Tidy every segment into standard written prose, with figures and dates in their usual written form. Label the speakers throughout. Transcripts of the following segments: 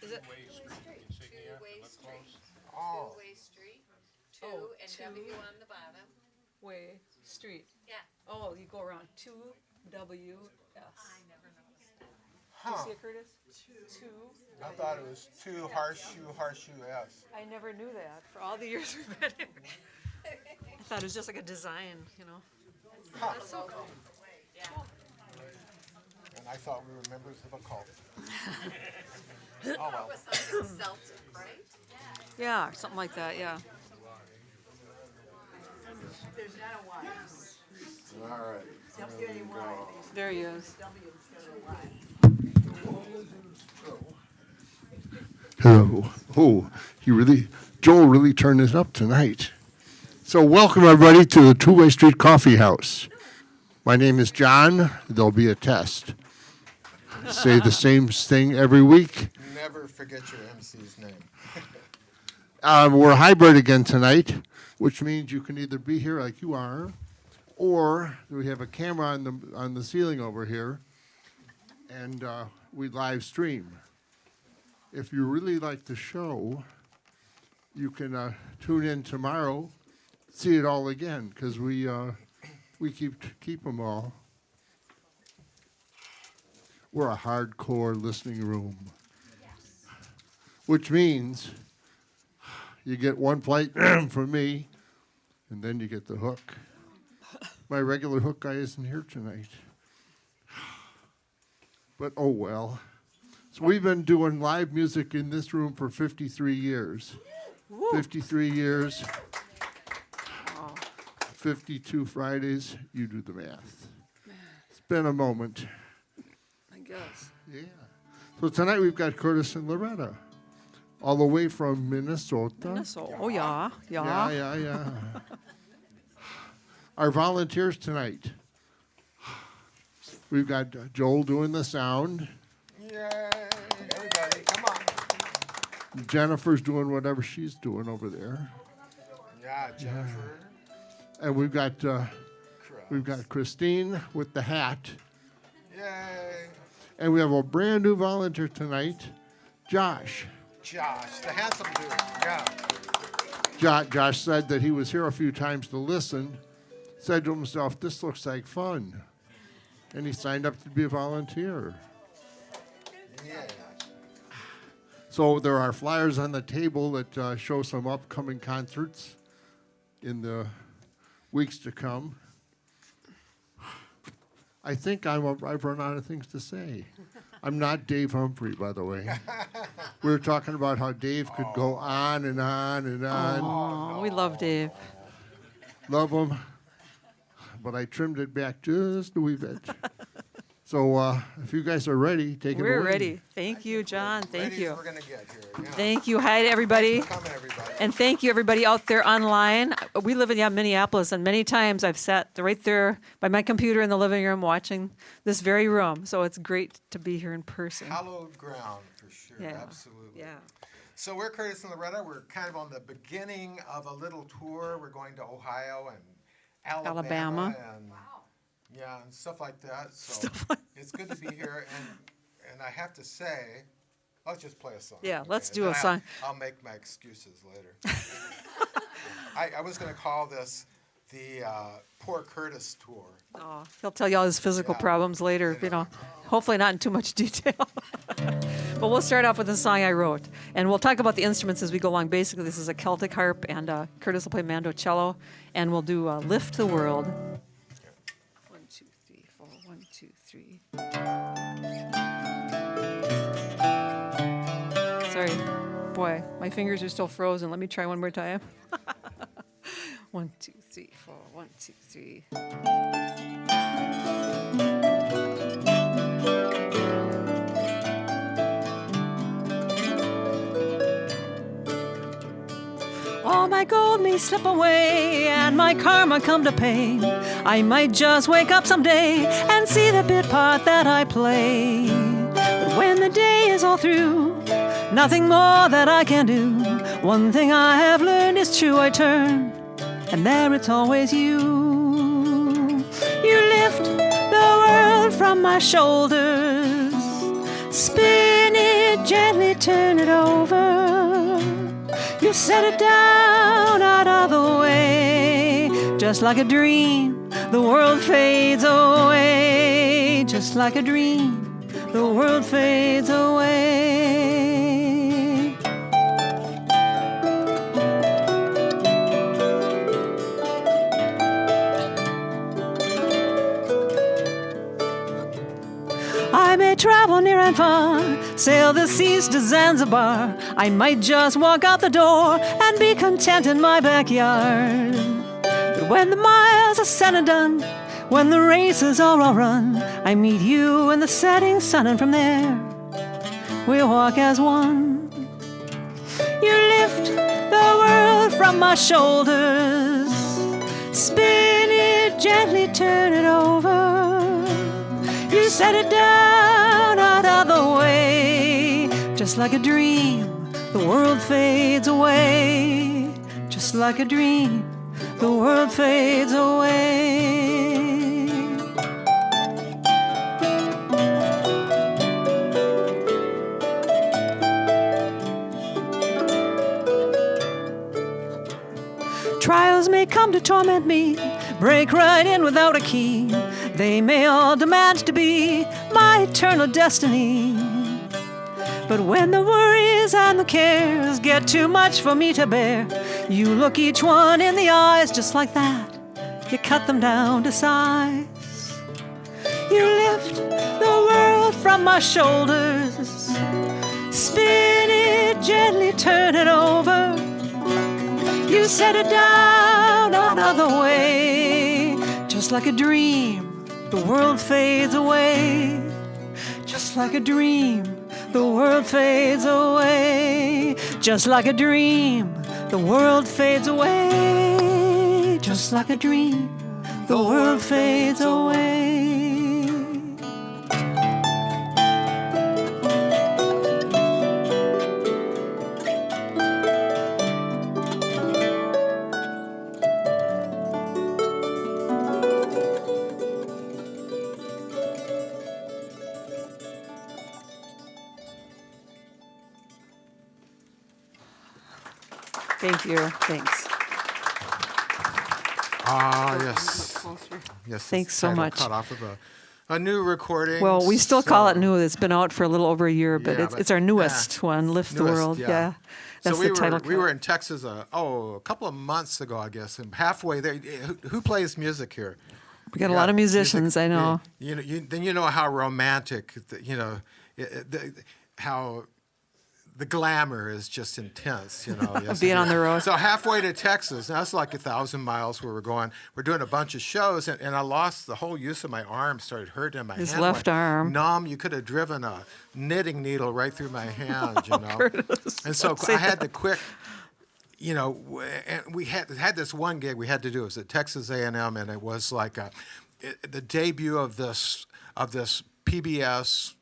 Speaker 1: Is it?
Speaker 2: Two-way street insignia.
Speaker 3: Two-way
Speaker 2: Look
Speaker 3: street.
Speaker 2: close.
Speaker 4: Oh,
Speaker 3: Two-way street. Two
Speaker 1: Oh,
Speaker 3: and
Speaker 1: two.
Speaker 3: W on the bottom.
Speaker 1: Way Street.
Speaker 3: Yeah.
Speaker 1: Oh, you go around 2 W S.
Speaker 3: I never noticed that.
Speaker 1: You
Speaker 4: huh.
Speaker 1: see it, Curtis? 2.
Speaker 4: I thought it was two horseshoe S.
Speaker 1: I never knew that for all the years we've been here. I thought it was just like a design, you know.
Speaker 4: Huh.
Speaker 1: That's so cool.
Speaker 3: Yeah.
Speaker 4: And I thought we were members of a cult. Oh
Speaker 3: It
Speaker 4: well.
Speaker 3: was something Celtic, right?
Speaker 1: Yeah, or something like that, yeah.
Speaker 5: There's not a Y.
Speaker 4: All right.
Speaker 5: Don't get any Y.
Speaker 1: There he is.
Speaker 5: W instead of Y.
Speaker 6: Hello. Oh, Joel really turned it up tonight. So welcome everybody to the Two-Way Street Coffee House. My name is John. There'll be a test. Say the same thing every week.
Speaker 4: Never forget your MC's name.
Speaker 6: We're hybrid again tonight, which means you can either be here like you are, or we have a camera on the ceiling over here, and we live stream. If you really like the show, you can tune in tomorrow, see it all again, because we keep them all. We're a hardcore listening room, which means you get one plate from me, and then you get the hook. My regular hook guy isn't here tonight. But oh well. So we've been doing live music in this room for 53 years. 53 years. 52 Fridays. You do the math. It's been a moment.
Speaker 1: I guess.
Speaker 6: Yeah. So tonight we've got Curtis and Loretta, all the way from Minnesota.
Speaker 1: So, oh, yeah.
Speaker 6: Yeah. Our volunteers tonight. We've got Joel doing the sound.
Speaker 4: Yay! Everybody, come on.
Speaker 6: Jennifer's doing whatever she's doing over there.
Speaker 4: Yeah, Jennifer.
Speaker 6: And we've got Christine with the hat.
Speaker 4: Yay!
Speaker 6: And we have a brand new volunteer tonight, Josh.
Speaker 4: Josh, the handsome dude. Yeah.
Speaker 6: Josh said that he was here a few times to listen, said to himself, this looks like fun. And he signed up to be a volunteer.
Speaker 4: Yeah.
Speaker 6: So there are flyers on the table that show some upcoming concerts in the weeks to come. I think I've run out of things to say. I'm not Dave Humphrey, by the way. We were talking about how Dave could go on and on and on.
Speaker 1: Oh, we love Dave.
Speaker 6: Love him. But I trimmed it back just a wee bit. So if you guys are ready, take it away.
Speaker 1: We're ready. Thank you, John. Thank
Speaker 4: Ladies,
Speaker 1: you.
Speaker 4: We're gonna get here. Yeah.
Speaker 1: Thank you. Hi to everybody.
Speaker 4: Come, everybody.
Speaker 1: And thank you, everybody out there online. We live in Minneapolis, and many times I've sat right there by my computer in the living room watching this very room. So it's great to be here in person.
Speaker 4: Hallowed ground for sure.
Speaker 1: Yeah.
Speaker 4: Absolutely.
Speaker 1: Yeah.
Speaker 4: So we're Curtis and Loretta. We're kind of on the beginning of a little tour. We're going to Ohio and Alabama. And, yeah, and stuff like that. So it's good to be here. And I have to say, let's just play a song.
Speaker 1: Yeah, let's
Speaker 4: okay?
Speaker 1: do a song.
Speaker 4: I'll make my excuses later. I was going to call this the Poor Curtis Tour.
Speaker 1: Oh, he'll tell you all his physical
Speaker 4: Yeah.
Speaker 1: problems later, hopefully not in too much detail. But we'll start off with a song I wrote. And we'll talk about the instruments as we go along. Basically, this is a Celtic harp, and Curtis will play mandocello, and we'll do Lift the World. 1, 2, 3, 4, 1, 2, 3. Sorry. Boy, my fingers are still frozen. Let me try one more time. 1, 2, 3, 4, 1, 2, 3. All my gold may slip away and my karma come to pay. I might just wake up someday and see the bit part that I play. But when the day is all through, nothing more that I can do. One thing I have learned is true, I turn, and there it's always you. You lift the world from my shoulders, spin it gently turn it over. You set it down out of the way. Just like a dream, the world fades away. Just like a dream, the world fades away. I may travel near and far, sail the seas to Zanzibar. I might just walk out the door and be content in my backyard. But when the miles are said and done, when the race is all run, I meet you in the setting sun, and from there we walk as one. You lift the world from my shoulders, spin it gently, turn it over. You set it down out of the way. Just like a dream, the world fades away. Just like a dream, the world fades away. Trials may come to torment me, break right in without a key. They may all demand to be my eternal destiny. But when the worries and the cares get too much for me to bear, you look each one in the eyes just like that. You cut them down to size. You lift the world from my shoulders, spin it gently, turn it over. You set it down out of the way. Just like a dream, the world fades away. Just like a dream, the world fades away. Just like a dream, the world fades away. Just like a dream, the world fades away. Thank you. Thanks.
Speaker 4: Yes. Yes.
Speaker 1: Thanks so much.
Speaker 4: Cut off of a new recording.
Speaker 1: Well, we still call it new. It's been out for a little over a year, but
Speaker 4: Yeah,
Speaker 1: it's our newest one, Lift the
Speaker 4: Newest,
Speaker 1: World. Yeah. That's
Speaker 4: so
Speaker 1: the title.
Speaker 4: we were in Texas a couple of months ago, I guess, and halfway there. Who plays music here?
Speaker 1: We got a lot of musicians, I know.
Speaker 4: Then you know how romantic, how the glamour is just intense, Yes,
Speaker 1: Being on the road.
Speaker 4: So halfway to Texas, now it's like 1,000 miles where we're going. We're doing a bunch of shows, and I lost the whole use of my arm, started hurting, and my
Speaker 1: His
Speaker 4: hand
Speaker 1: left
Speaker 4: went
Speaker 1: arm.
Speaker 4: numb. You could have driven a knitting needle right through my hand,
Speaker 1: Curtis,
Speaker 4: And so
Speaker 1: don't say
Speaker 4: I had
Speaker 1: that.
Speaker 4: to quick, and we had this one gig we had to do. It was at Texas A&M, and it was like the debut of this PBS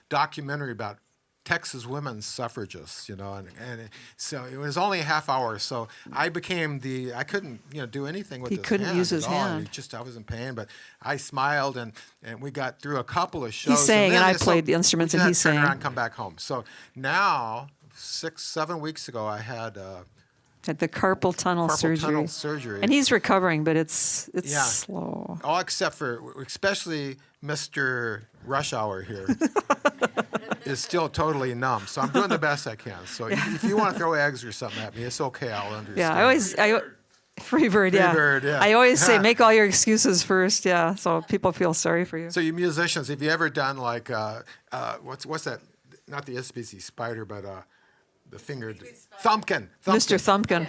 Speaker 4: documentary about Texas women's suffragists, and so it was only a half hour. So I became I couldn't, do anything with
Speaker 1: He
Speaker 4: this
Speaker 1: couldn't
Speaker 4: hand
Speaker 1: use his
Speaker 4: at all.
Speaker 1: hand.
Speaker 4: I was in pain, but I smiled, and we got through a couple of shows.
Speaker 1: sang,
Speaker 4: then
Speaker 1: and I
Speaker 4: so
Speaker 1: played the instruments,
Speaker 4: we
Speaker 1: and
Speaker 4: had
Speaker 1: he
Speaker 4: to turn
Speaker 1: sang.
Speaker 4: around and come back home. So now, 6-7 weeks ago, I had
Speaker 1: Had the carpal tunnel surgery.
Speaker 4: surgery.
Speaker 1: And he's recovering, but it's
Speaker 4: Yeah.
Speaker 1: slow.
Speaker 4: All except for, especially Mr. Rush Hour here, is still totally numb. So I'm doing the best I can. So if you want to throw eggs or something at me, it's okay. I'll understand.
Speaker 1: Yeah, Freebird, yeah.
Speaker 4: Freebird, yeah.
Speaker 1: I always say, make all your excuses first, yeah, so people feel sorry for you.
Speaker 4: So you musicians, have you ever done like, what's that? Not the SBC Spider, but the fingered Thumpkin.
Speaker 1: Mr. Thumpkin.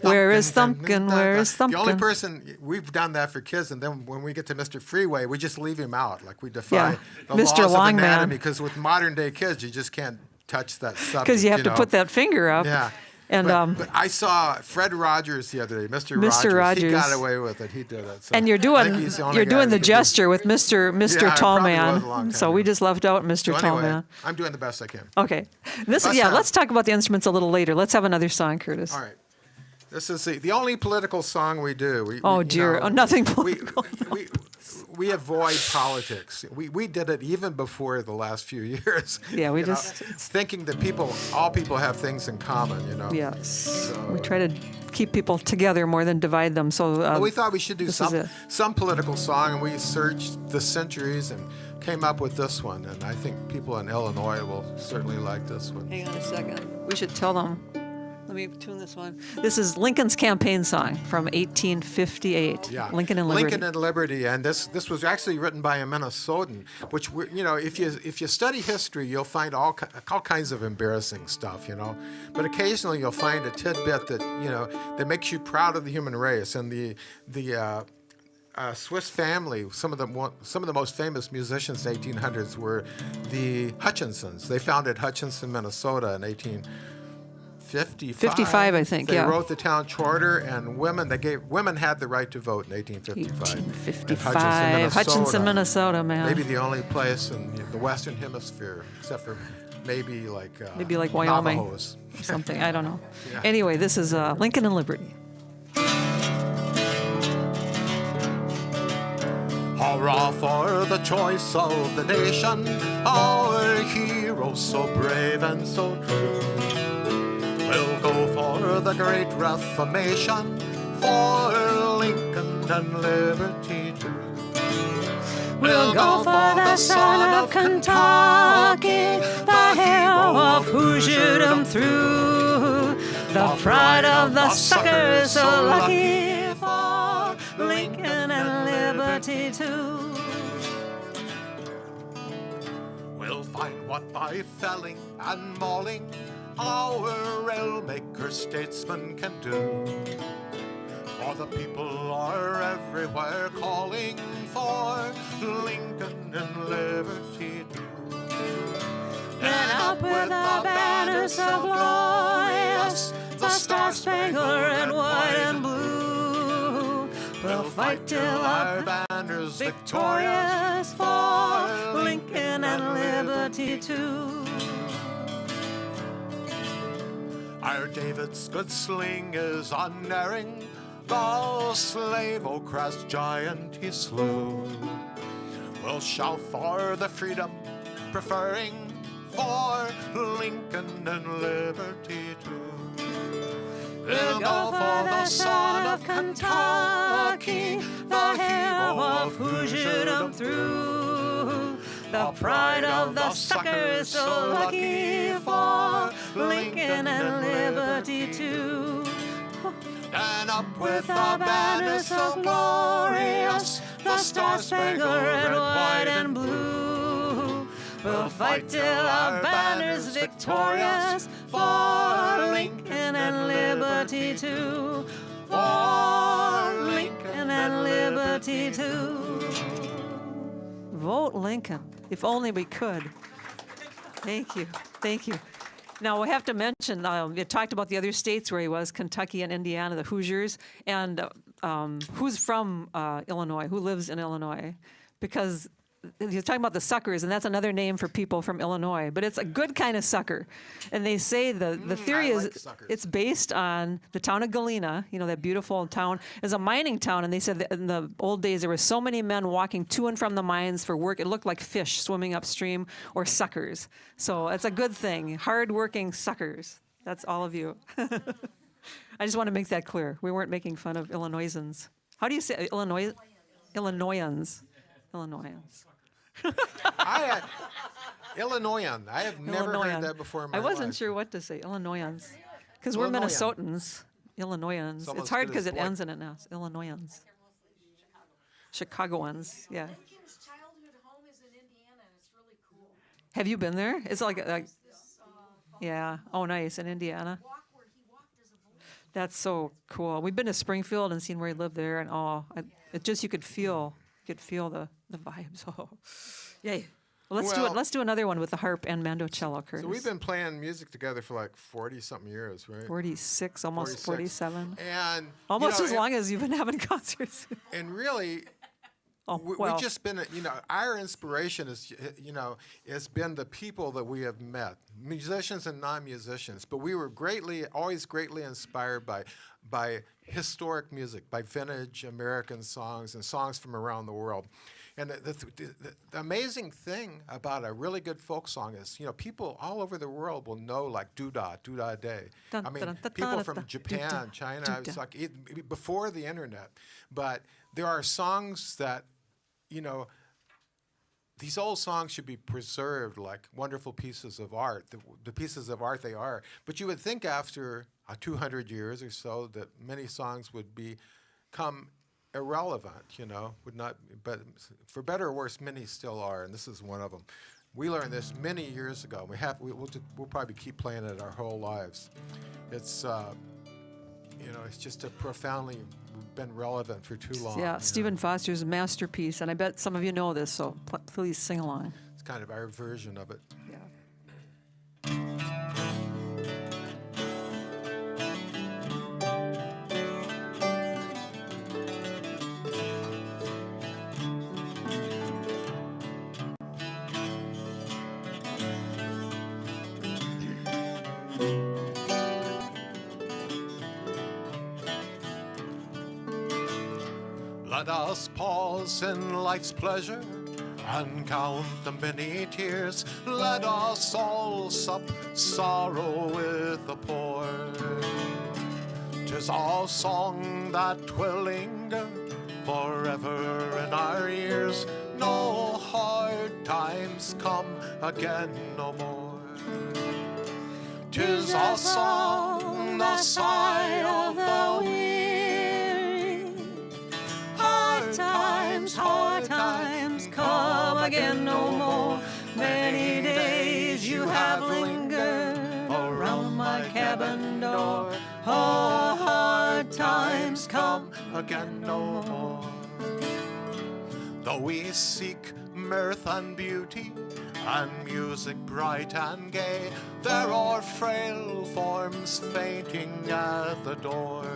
Speaker 4: Where
Speaker 1: is Thumpkin? Where is
Speaker 4: The only
Speaker 1: Thumpkin?
Speaker 4: person, we've done that for kids, and then when we get to Mr. Freeway, we just leave him out. Like we defy the
Speaker 1: Mr.
Speaker 4: laws
Speaker 1: Longman.
Speaker 4: of anatomy, because with modern day kids, you just can't touch that subject.
Speaker 1: Because you have to put that finger up.
Speaker 4: Yeah.
Speaker 1: And
Speaker 4: but I saw Fred Rogers the other day, Mr.
Speaker 1: Mr.
Speaker 4: Rogers. He got
Speaker 1: Rogers.
Speaker 4: away with it. He did it. So
Speaker 1: and you're
Speaker 4: I
Speaker 1: doing
Speaker 4: think he's the only guy
Speaker 1: the
Speaker 4: that could do-
Speaker 1: gesture with Mr.
Speaker 4: Yeah, it
Speaker 1: Tall
Speaker 4: probably was a long
Speaker 1: Man.
Speaker 4: time
Speaker 1: So we
Speaker 4: ago.
Speaker 1: just left out Mr.
Speaker 4: So
Speaker 1: Tall
Speaker 4: anyway,
Speaker 1: Man.
Speaker 4: I'm doing the best I can.
Speaker 1: Okay.
Speaker 4: Let's
Speaker 1: Let's talk about the instruments a little later. Let's have another song, Curtis.
Speaker 4: All right. This is the only political song we do.
Speaker 1: Oh, dear. Oh, nothing political.
Speaker 4: We avoid politics. We did it even before the last few years.
Speaker 1: Yeah, we
Speaker 4: you know,
Speaker 1: just
Speaker 4: thinking that all people have things in common.
Speaker 1: yes. We try to keep people together more than divide them. So
Speaker 4: Well, we thought we should do
Speaker 1: this is it.
Speaker 4: some political song, and we searched the centuries and came up with this one. And I think people in Illinois will certainly like this one.
Speaker 1: Hang on a second. We should tell them. Let me tune this one. This is Lincoln's campaign song from 1858.
Speaker 4: Yeah,
Speaker 1: Lincoln and Liberty.
Speaker 4: Lincoln and Liberty, and this was actually written by a Minnesotan. Which if you study history, you'll find all kinds of embarrassing stuff, But occasionally you'll find a tidbit that makes you proud of the human race. And the Swiss family, some of the most famous musicians in the 1800s were the Hutchinsons. They founded Hutchinson, Minnesota in 1855, I think.
Speaker 1: They
Speaker 4: wrote the town charter, and women had the right to vote in 1855.
Speaker 1: 1855. Hutchinson, Minnesota, man.
Speaker 4: Maybe the only place in the Western Hemisphere, except for maybe like
Speaker 1: Wyoming,
Speaker 4: Navajos.
Speaker 1: something. I don't know.
Speaker 4: Yeah.
Speaker 1: Anyway, this is Lincoln and Liberty.
Speaker 4: Hurrah for the choice of the nation, our heroes so brave and so true. We'll go for the great Reformation, for Lincoln and liberty too.
Speaker 1: We'll go for the son of Kentucky, the hero of who shoot 'em through, the pride of the suckers so lucky, for Lincoln and liberty too.
Speaker 4: We'll find what by felling and mauling our railmaker statesmen can do. For the people are everywhere calling for Lincoln and liberty too.
Speaker 1: And up with the banner so glorious, the star-spangled red, white, and blue. We'll fight till our banner's victorious, for Lincoln and liberty too.
Speaker 4: Our David's good sling is unerring, the slave oppressed giant he slew. We'll shout for the freedom, preferring for Lincoln and liberty too.
Speaker 1: We'll go for the son of Kentucky, the hero of who shoot 'em through, the pride of the suckers so lucky, for Lincoln and liberty too.
Speaker 4: And up with the banner so glorious, the star-spangled red, white, and blue.
Speaker 1: We'll fight till our banner's victorious, for Lincoln and liberty too. For Lincoln and liberty too. Vote Lincoln, if only we could. Thank you, thank you. Now, we have to mention, we talked about the other states where he was, Kentucky and Indiana, the Hoosiers, and who's from Illinois, who lives in Illinois, because he's talking about the suckers, and that's another name for people from Illinois, but it's a good kind of sucker. And they say the theory is
Speaker 4: suckers.
Speaker 1: it's based on the town of Galena, that beautiful town, is a mining town, and they said that in the old days there were so many men walking to and from the mines for work, it looked like fish swimming upstream, or suckers. So it's a good thing, hard-working suckers. That's all of you. I just want to make that clear. We weren't making fun of Illinoisans. How do you say Illinoisans? Illinoisans.
Speaker 4: Illinoisan. I have never heard that before in my
Speaker 1: I
Speaker 4: life.
Speaker 1: wasn't sure what to say. Illinoisans. Because we're
Speaker 4: Illinoisan.
Speaker 1: Minnesotans. Illinoisans.
Speaker 4: It's almost
Speaker 1: It's hard
Speaker 4: good
Speaker 1: because
Speaker 4: as
Speaker 1: it
Speaker 4: like-
Speaker 1: ends in it now. It's Illinoisans. Chicagoans, yeah.
Speaker 3: Lincoln's childhood home is in Indiana, and it's really cool.
Speaker 1: Have you been there? It's like yeah. Oh, nice. In Indiana.
Speaker 3: Walk where he walked as a boy.
Speaker 1: That's so cool. We've been to Springfield and seen where he lived there, and it just you could feel the vibes. Oh, yay! Well,
Speaker 4: Well-
Speaker 1: let's do another one with the harp and mandocello, Curtis.
Speaker 4: So we've been playing music together for like 40-something years, right?
Speaker 1: 46, almost
Speaker 4: 46.
Speaker 1: 47.
Speaker 4: And
Speaker 1: Almost
Speaker 4: you know,
Speaker 1: as long as you've been having concerts.
Speaker 4: And really,
Speaker 1: Oh,
Speaker 4: we
Speaker 1: well,
Speaker 4: just been, our inspiration is, has been the people that we have met, musicians and non-musicians. But we were always greatly inspired by historic music, by vintage American songs and songs from around the world. And the amazing thing about a really good folk song is, people all over the world will know like doo-dah day.
Speaker 1: Dun,
Speaker 4: I mean,
Speaker 1: dun, dun,
Speaker 4: people
Speaker 1: dun,
Speaker 4: from
Speaker 1: dun,
Speaker 4: Japan,
Speaker 1: doo-dah,
Speaker 4: China, it's
Speaker 1: doo-dah.
Speaker 4: like before the internet. But there are songs that, these old songs should be preserved like wonderful pieces of art, the pieces of art they are. But you would think after 200 years or so that many songs would become irrelevant, would not, but for better or worse, many still are, and this is one of them. We learned this many years ago. We'll probably keep playing it our whole lives. It's, it's just a profoundly been relevant for too long.
Speaker 1: yeah, Stephen Foster's masterpiece, and I bet some of you know this, so please sing along.
Speaker 4: It's kind of our version of it.
Speaker 1: Yeah.
Speaker 4: Let us pause in life's pleasure and count the many tears. Let us all sup sorrow with the poor. 'Tis our song that will linger forever in our ears. No hard times come again no more. 'Tis our song, the sigh of the weary. Hard times come again no more. Many days you have lingered around my cabin door. Oh, hard times come again no more. Though we seek mirth and beauty and music bright and gay, there are frail forms fainting at the door.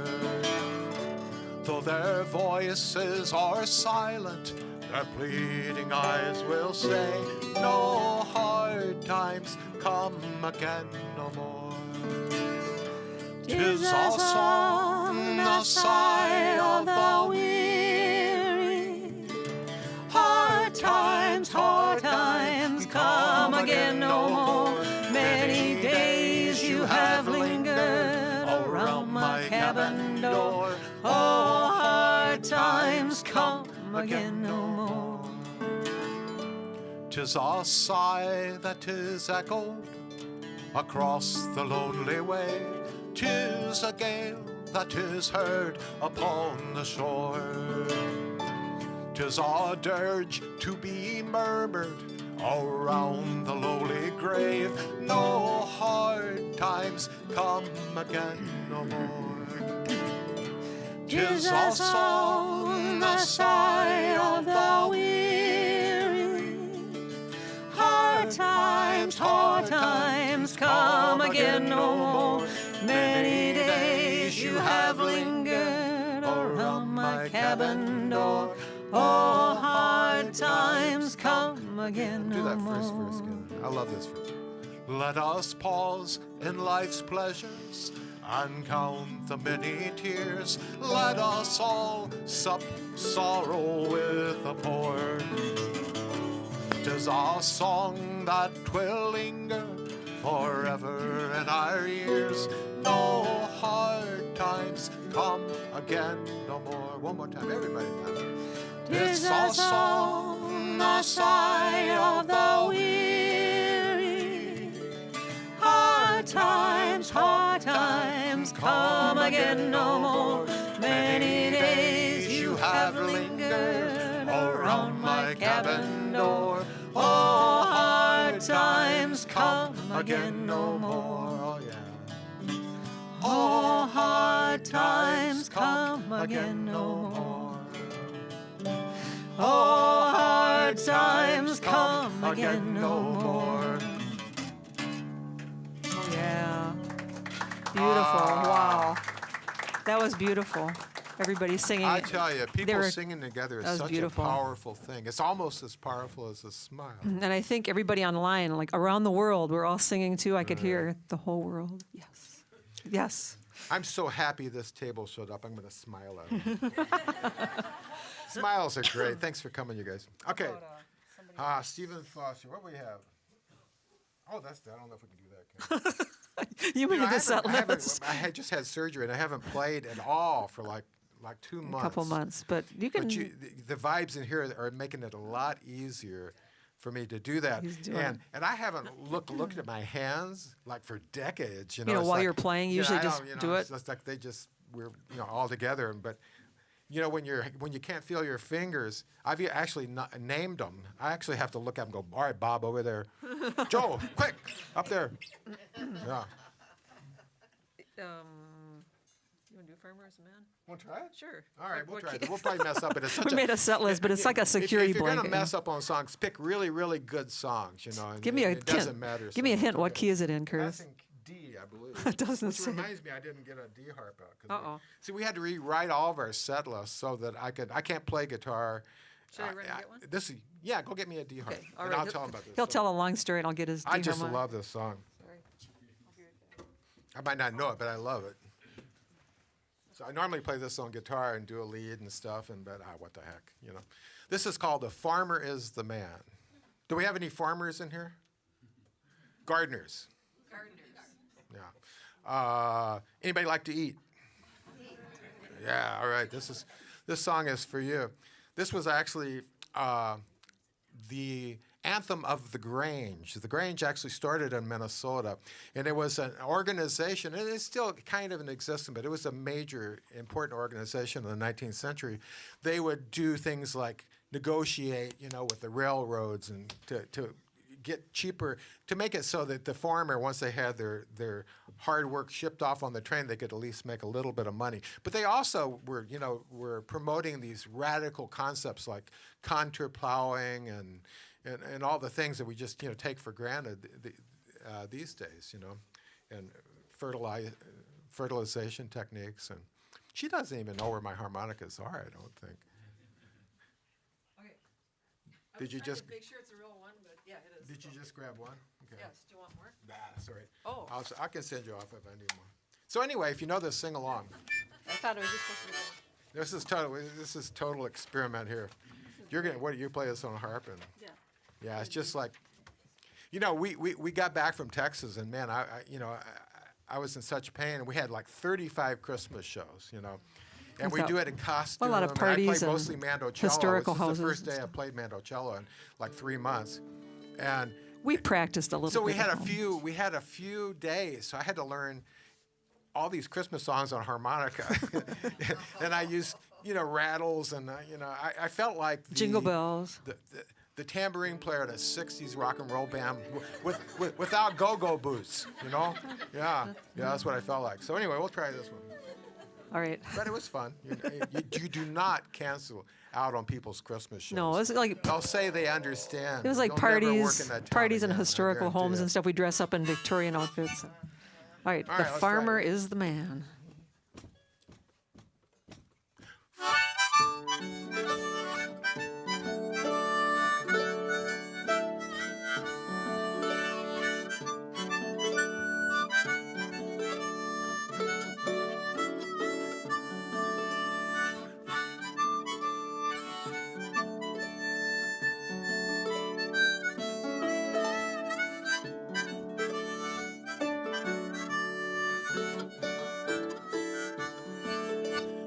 Speaker 4: Though their voices are silent, their pleading eyes will say, no hard times come again no more. 'Tis our song, the sigh of the weary. Hard times come again no more. Many days you have lingered around my cabin door. Oh, hard times come again no more. 'Tis our sigh that is echoed across the lonely way. 'Tis a gale that is heard upon the shore. 'Tis our dirge to be murmured around the lowly grave. No hard times come again no more. 'Tis our song, the sigh of the weary. Hard times come again no more. Many days you have lingered around my cabin door. Oh, hard times come again no more. Do that first verse again. I love this verse. Let us pause in life's pleasures and count the many tears. Let us all sup sorrow with the poor. 'Tis our song that will linger forever in our ears. No hard times come again no more. One more time, everybody now. 'Tis our song, the sigh of the weary. Hard times come again no more. Many days you have lingered around my cabin door. Oh, hard times come again no more. Oh, yeah. Oh, hard times come again no more. Oh, hard times come again no more.
Speaker 1: Yeah. Beautiful. Wow. That was beautiful. everybody singing.
Speaker 4: I tell you, people
Speaker 1: were-
Speaker 4: singing together is
Speaker 1: that was
Speaker 4: such
Speaker 1: beautiful.
Speaker 4: a powerful thing. It's almost as powerful as a smile.
Speaker 1: And I think everybody online, like around the world, we're all singing too. I could hear the whole world. Yes. Yes.
Speaker 4: I'm so happy this table showed up. I'm going to smile at it. Smiles are great. Thanks for coming, you guys. Okay. Stephen Foster. What do we have? Oh, that's that. I don't know if we can do that. Can we?
Speaker 1: You
Speaker 4: You know,
Speaker 1: made the set list.
Speaker 4: I had just had surgery and I haven't played at all for like 2 months.
Speaker 1: A couple months, but you can.
Speaker 4: But the vibes in here are making it a lot easier for me to do that.
Speaker 1: He's doing it.
Speaker 4: And I haven't looked at my hands like for decades. You know,
Speaker 1: You know,
Speaker 4: it's
Speaker 1: while
Speaker 4: like,
Speaker 1: you're playing,
Speaker 4: you know,
Speaker 1: usually
Speaker 4: I
Speaker 1: just
Speaker 4: don't, you know,
Speaker 1: do
Speaker 4: it's
Speaker 1: it.
Speaker 4: just like we're all together. But you know, when you can't feel your fingers, I've actually named them. I actually have to look up and go, all right, Bob, over there. Joe, quick, up there. Yeah.
Speaker 1: You want to do Farmer as a Man?
Speaker 4: Want to try it?
Speaker 1: Sure.
Speaker 4: All right, we'll try it. We'll probably mess up, but it's such
Speaker 1: We made a set list, but it's like a security
Speaker 4: if you're
Speaker 1: blanket.
Speaker 4: gonna mess up on songs, pick really, really good songs. You know, and
Speaker 1: Give me a
Speaker 4: it doesn't
Speaker 1: hint.
Speaker 4: matter.
Speaker 1: Give me a
Speaker 4: so
Speaker 1: hint. What
Speaker 4: okay.
Speaker 1: key is it in,
Speaker 4: That's
Speaker 1: Curtis?
Speaker 4: in D, I believe.
Speaker 1: It doesn't
Speaker 4: Which
Speaker 1: say.
Speaker 4: reminds me, I didn't get a D harp out.
Speaker 1: Uh-oh.
Speaker 4: See, we had to rewrite all of our set lists so that I can't play guitar.
Speaker 1: Should I run and get one?
Speaker 4: Yeah, go get me a D harp,
Speaker 1: Okay. All
Speaker 4: and
Speaker 1: right.
Speaker 4: I'll tell him about this.
Speaker 1: He'll
Speaker 4: song.
Speaker 1: tell a long story, and I'll get his.
Speaker 4: I just
Speaker 1: D-harmonic.
Speaker 4: love this song.
Speaker 1: Sorry. I'll be right back.
Speaker 4: I might not know it, but I love it. So I normally play this on guitar and do a lead and stuff, but what the heck, you know. This is called "The Farmer Is the Man." Do we have any farmers in here? Gardeners. Yeah. Anybody like to eat? Yeah. All right. This song is for you. This was actually the anthem of the Grange. The Grange actually started in Minnesota, and it was an organization, and it's still kind of in existence, but it was a major, important organization in the 19th century. They would do things like negotiate, you know, with the railroads and to get cheaper, to make it so that the farmer, once they had their hard work shipped off on the train, they could at least make a little bit of money. But they also were promoting these radical concepts like contour plowing and all the things that we just take for granted these days, you know, and fertilization techniques. And she doesn't even know where my harmonicas are, I don't think.
Speaker 1: Okay.
Speaker 4: Did you just
Speaker 1: make sure it's a real one, but yeah, it is.
Speaker 4: did you just grab one? Okay.
Speaker 1: Yes. Do you want more?
Speaker 4: Nah, that's all right.
Speaker 1: Oh.
Speaker 4: I can send you off if I need more. So anyway, if you know this, sing along.
Speaker 1: I thought it was just supposed to be.
Speaker 4: This is total experiment here. You're gonna you play this on a harp and
Speaker 1: Yeah.
Speaker 4: yeah, it's just like, you know, we got back from Texas and man, I was in such pain and we had like 35 Christmas shows, you know. And we
Speaker 1: Without-
Speaker 4: do it in costume.
Speaker 1: a lot of
Speaker 4: and
Speaker 1: parties
Speaker 4: I play
Speaker 1: and
Speaker 4: mostly mandocello.
Speaker 1: historical
Speaker 4: This is
Speaker 1: houses
Speaker 4: the first
Speaker 1: and
Speaker 4: day I
Speaker 1: stuff.
Speaker 4: played mandocello in like 3 months. And
Speaker 1: We practiced a little
Speaker 4: so
Speaker 1: bit.
Speaker 4: we had
Speaker 1: at home.
Speaker 4: we had a few days. So I had to learn all these Christmas songs on harmonica, and I used rattles, and I felt like
Speaker 1: Jingle bells.
Speaker 4: the tambourine player at a '60s rock and roll band without go-go boots. Yeah, that's what I felt like. So anyway, we'll try this one.
Speaker 1: All right.
Speaker 4: But it was fun. You do not cancel out on people's Christmas shows.
Speaker 1: No, it was like
Speaker 4: They'll say they understand.
Speaker 1: it was like
Speaker 4: You'll never work
Speaker 1: parties,
Speaker 4: in that town
Speaker 1: parties in
Speaker 4: again, I
Speaker 1: historical
Speaker 4: guarantee
Speaker 1: homes
Speaker 4: it.
Speaker 1: and stuff. We dress up in Victorian outfits. All right.
Speaker 4: All
Speaker 1: The
Speaker 4: right, let's
Speaker 1: farmer
Speaker 4: try it.
Speaker 1: is the man.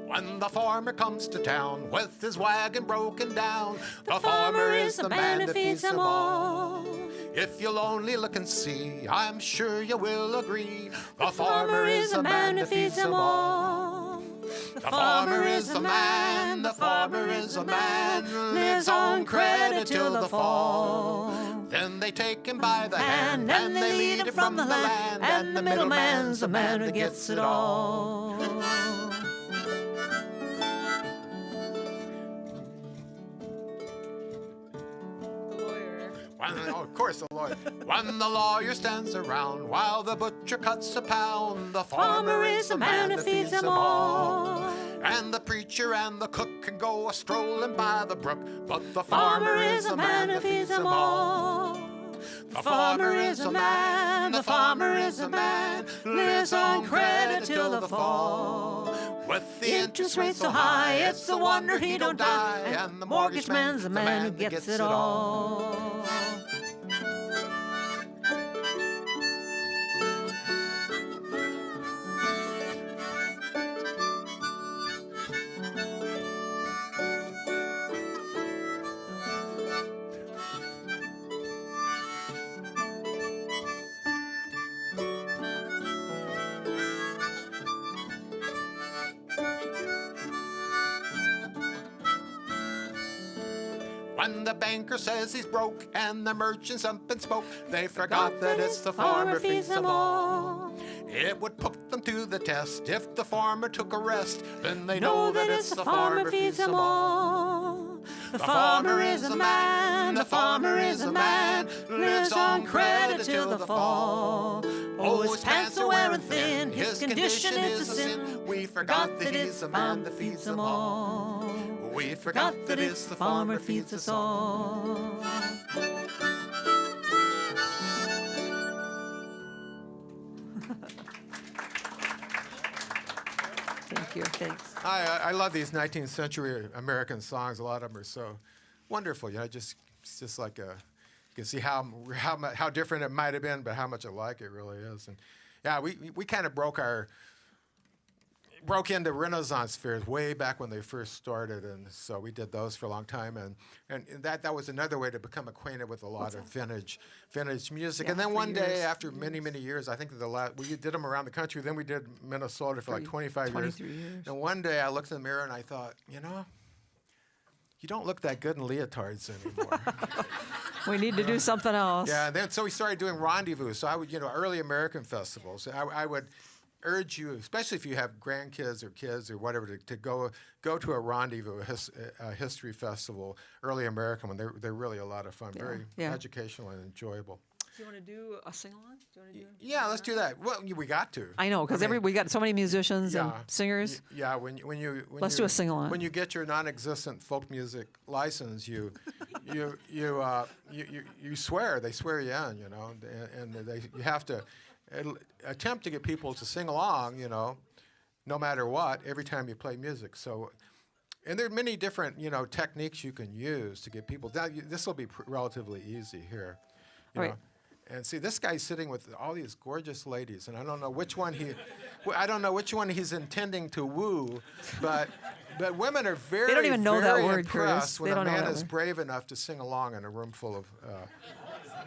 Speaker 4: When the farmer comes to town with his wagon broken down, the farmer is the man that feeds them all. If you'll only look and see, I'm sure you will agree. The farmer is the man that feeds them all. The farmer is the man, the farmer is the man, lives on credit till the fall. Then they take him by the hand and they lead him from the land, and the middleman's the man who gets it all. Of course, the lawyer. When the lawyer stands around while the butcher cuts a pound, the farmer is the man who feeds them all. And the preacher and the cook can go a strolling by the brook, but the farmer is the man who feeds them all. The farmer is a man, the farmer is a man, lives on credit till the fall. With the interest rate so high, it's a wonder he don't die, and the mortgage man's the man who gets it all. When the banker says he's broke and the merchants up and spoke, they forgot that it's the farmer feeds them all. It would put them to the test if the farmer took a rest. Then they know that it's the farmer feeds them all. The farmer is a man, the farmer is a man, lives on credit till the fall. Oh, his pants are wearing thin, his condition is a sin. We forgot that he's the man that feeds them all. We forgot that it's the farmer feeds us all.
Speaker 1: Thank you. Thanks.
Speaker 4: I love these 19th century American songs. A lot of them are so wonderful. You know, it's just like you can see how different it might have been, but how much alike it really is. And yeah, we kind of broke into Renaissance fairs way back when they first started, and so we did those for a long time, and that was another way to become acquainted with a lot of vintage music.
Speaker 1: Yeah,
Speaker 4: and then
Speaker 1: for
Speaker 4: one day,
Speaker 1: years.
Speaker 4: after many years, I think we did them around the country. Then we did Minnesota for like 25 years.
Speaker 1: 23 years.
Speaker 4: And one day I looked in the mirror and I thought, you don't look that good in leotards anymore.
Speaker 1: We need to do something else.
Speaker 4: Yeah, and then so we started doing rendezvous. So I would, early American festivals. I would urge you, especially if you have grandkids or kids or whatever, to go to a rendezvous, a history festival, early American one. They're really a lot of fun, very educational and enjoyable.
Speaker 1: Do you want to do a sing-along?
Speaker 4: Yeah, let's do that. Well, we got to.
Speaker 1: I know, because we got so many musicians and singers.
Speaker 4: Yeah, when you
Speaker 1: Let's do a sing-along.
Speaker 4: When you get your non-existent folk music license, you swear. They swear you in, and you have to attempt to get people to sing along, no matter what, every time you play music. So, and there are many different, techniques you can use to get people. This will be relatively easy here. You know. And see, this guy's sitting with all these gorgeous ladies, and I don't know which one he's intending to woo, but women are very,
Speaker 1: they don't even know
Speaker 4: very
Speaker 1: that word,
Speaker 4: impressed
Speaker 1: Curtis.
Speaker 4: when
Speaker 1: They
Speaker 4: a
Speaker 1: don't know
Speaker 4: man
Speaker 1: that
Speaker 4: is
Speaker 1: word.
Speaker 4: brave enough to sing along in a room full of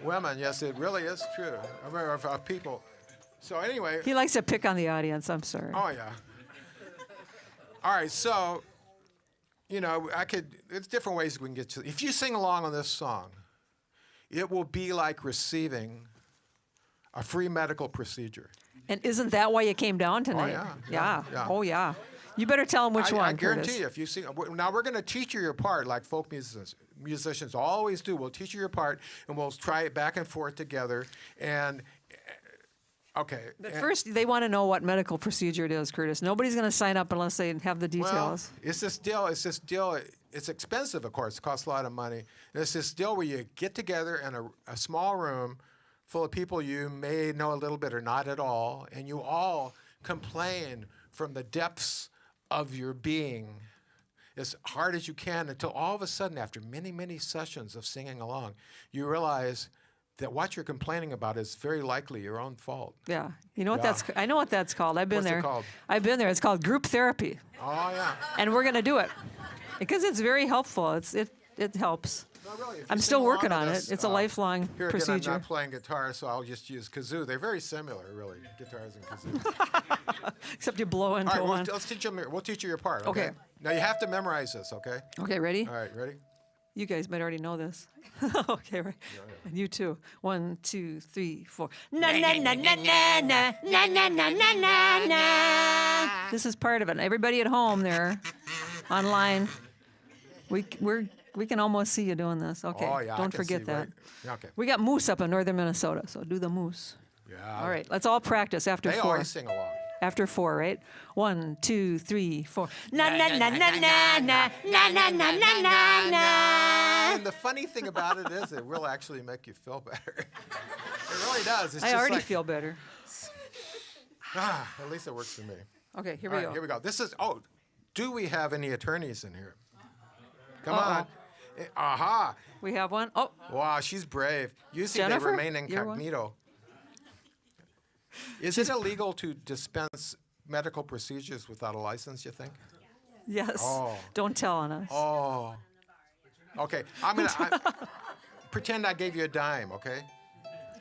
Speaker 4: women. Yes, it really is true. I mean, of people. So anyway.
Speaker 1: He likes to pick on the audience. I'm sorry.
Speaker 4: Oh yeah. All right, so there's different ways we can get to. If you sing along on this song, it will be like receiving a free medical procedure.
Speaker 1: And isn't that why you came down tonight?
Speaker 4: Yeah.
Speaker 1: Oh, yeah. You better tell them which one,
Speaker 4: I guarantee
Speaker 1: Curtis.
Speaker 4: you, if you sing. Now, we're going to teach you your part like folk musicians always do. We'll teach you your part, and we'll try it back and forth together. And, okay.
Speaker 1: But first, they want to know what medical procedure it is, Curtis. Nobody's going to sign up unless they have the details.
Speaker 4: Well, it's this deal. It's expensive, of course. It costs a lot of money. And it's this deal where you get together in a small room full of people you may know a little bit or not at all, and you all complain from the depths of your being as hard as you can until all of a sudden, after many sessions of singing along, you realize that what you're complaining about is very likely your own fault.
Speaker 1: Yeah. You know what I know what that's called. I've been
Speaker 4: What's it
Speaker 1: there.
Speaker 4: called?
Speaker 1: I've been there. It's called group therapy.
Speaker 4: Oh, yeah.
Speaker 1: And we're going to do it because it's very helpful. It helps.
Speaker 4: No, really, if
Speaker 1: I'm
Speaker 4: you
Speaker 1: still
Speaker 4: sing
Speaker 1: working
Speaker 4: along
Speaker 1: on
Speaker 4: with
Speaker 1: it.
Speaker 4: this,
Speaker 1: It's a lifelong
Speaker 4: here
Speaker 1: procedure.
Speaker 4: Again, I'm not playing guitar, so I'll just use kazoo. They're very similar, really, guitars and kazoo.
Speaker 1: Except you blow into
Speaker 4: All right,
Speaker 1: one.
Speaker 4: let's teach them. We'll teach you your part.
Speaker 1: Okay.
Speaker 4: Now you have to memorize this. Okay.
Speaker 1: Okay, ready?
Speaker 4: All right. Ready?
Speaker 1: You guys might already know this. Okay, right. And you too. 1, 2, 3, 4. Na na na na na na na na na na na na. This is part of it. Everybody at home there, online, we're We can almost see you doing this. Okay.
Speaker 4: Oh, yeah. I
Speaker 1: Don't
Speaker 4: can
Speaker 1: forget
Speaker 4: see
Speaker 1: that.
Speaker 4: right- yeah, okay.
Speaker 1: We got moose up in northern Minnesota, so do the moose.
Speaker 4: Yeah.
Speaker 1: All right, let's all practice after
Speaker 4: They
Speaker 1: 4.
Speaker 4: always sing along.
Speaker 1: After 4, right? 1, 2, 3, 4. Na na na na na na na na na na na na.
Speaker 4: And the funny thing about it is, it will actually make you feel better. It really does. It's
Speaker 1: I
Speaker 4: just
Speaker 1: already
Speaker 4: like,
Speaker 1: feel better.
Speaker 4: at least it works for me.
Speaker 1: Okay, here
Speaker 4: All
Speaker 1: we
Speaker 4: right,
Speaker 1: go.
Speaker 4: here we go. This is, do we have any attorneys in here? Come
Speaker 1: Uh-oh.
Speaker 4: on. Aha.
Speaker 1: We have one. Oh,
Speaker 4: Wow, she's brave. Usually
Speaker 1: Jennifer,
Speaker 4: they remain
Speaker 1: you're one?
Speaker 4: incognito. Is it illegal to dispense medical procedures without a license, you think?
Speaker 1: yes.
Speaker 4: Oh.
Speaker 1: Don't tell on us.
Speaker 4: Oh. Okay, pretend I gave you a dime, okay?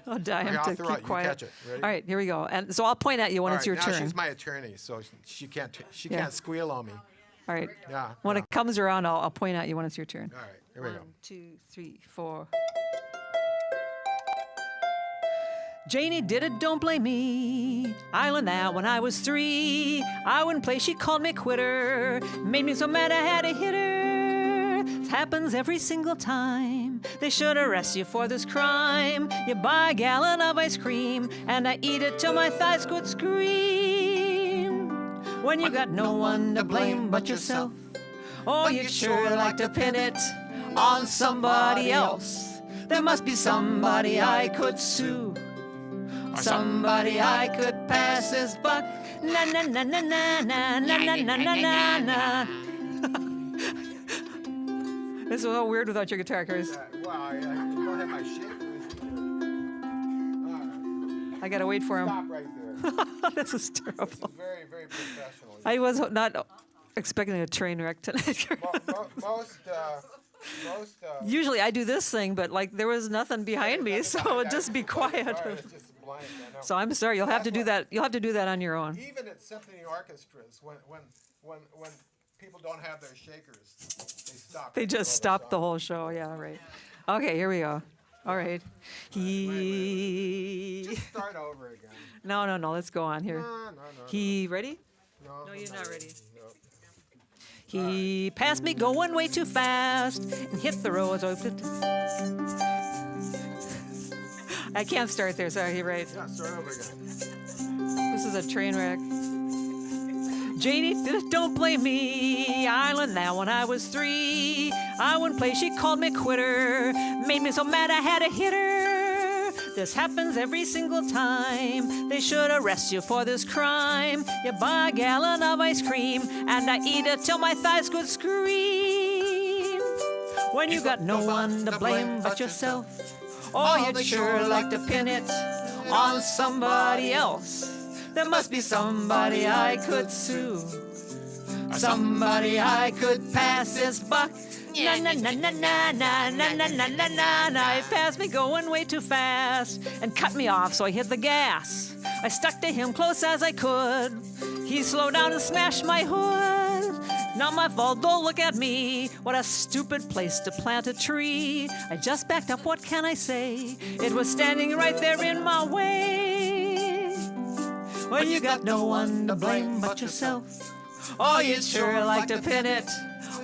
Speaker 1: Oh, dime
Speaker 4: Okay, I'll
Speaker 1: to
Speaker 4: throw
Speaker 1: keep
Speaker 4: it. You
Speaker 1: quiet.
Speaker 4: catch it. Ready?
Speaker 1: All right, here we go. And so I'll point at you when
Speaker 4: All
Speaker 1: it's
Speaker 4: right,
Speaker 1: your
Speaker 4: now
Speaker 1: turn.
Speaker 4: she's my attorney, so she can't
Speaker 1: Yeah.
Speaker 4: can't squeal on me.
Speaker 1: All right.
Speaker 4: Yeah.
Speaker 1: When
Speaker 4: yeah.
Speaker 1: it comes around, I'll point at you when it's your turn.
Speaker 4: All right, here we go.
Speaker 1: 1, 2, 3, 4. Janie did it, don't blame me. I learned that when I was 3. I wouldn't play, she called me quitter. Made me so mad I had to hit her. It happens every single time. They should arrest you for this crime. You buy a gallon of ice cream, and I eat it till my thighs could scream. When you got no one to blame but yourself. Oh, you'd sure like to pin it on somebody else. There must be somebody I could sue. Somebody I could pass this buck. Na na na na na na na na na na na na. This is a little weird without your guitar, Chris.
Speaker 4: Well, I don't have my shakers.
Speaker 1: I gotta wait for him.
Speaker 4: Stop right there.
Speaker 1: This is terrible.
Speaker 4: This is very, very professional.
Speaker 1: I was not expecting a train wreck tonight.
Speaker 4: Most
Speaker 1: Usually I do this thing, but like there was nothing behind me, so just be quiet.
Speaker 4: It's just blank, I know.
Speaker 1: So I'm sorry. You'll have to do that. You'll have to do that on your own.
Speaker 4: Even at symphony orchestras, when people don't have their shakers, they stop.
Speaker 1: They just stopped the whole show. Yeah, right. Okay, here we go. All right.
Speaker 4: Just start over again.
Speaker 1: No. Let's go on here.
Speaker 4: No.
Speaker 1: He ready?
Speaker 4: No,
Speaker 1: No, you're not ready.
Speaker 4: No.
Speaker 1: He passed me going way too fast and hit the road. I can't start there. Sorry, you're right.
Speaker 4: Yeah, start over again.
Speaker 1: This is a train wreck. Janie, don't blame me. I learned that when I was 3. I wouldn't play, she called me quitter. Made me so mad I had to hit her. This happens every single time. They should arrest you for this crime. You buy a gallon of ice cream, and I eat it till my thighs could scream. When you got no one to blame but yourself. Oh, you'd sure like to pin it on somebody else. There must be somebody I could sue. Somebody I could pass this buck. Na na na na na na na na na na na na. He passed me going way too fast and cut me off, so I hit the gas. I stuck to him close as I could. He slowed down and smashed my hood. Not my fault, don't look at me. What a stupid place to plant a tree. I just backed up, what can I say? It was standing right there in my way. When you got no one to blame but yourself. Oh, you'd sure like to pin it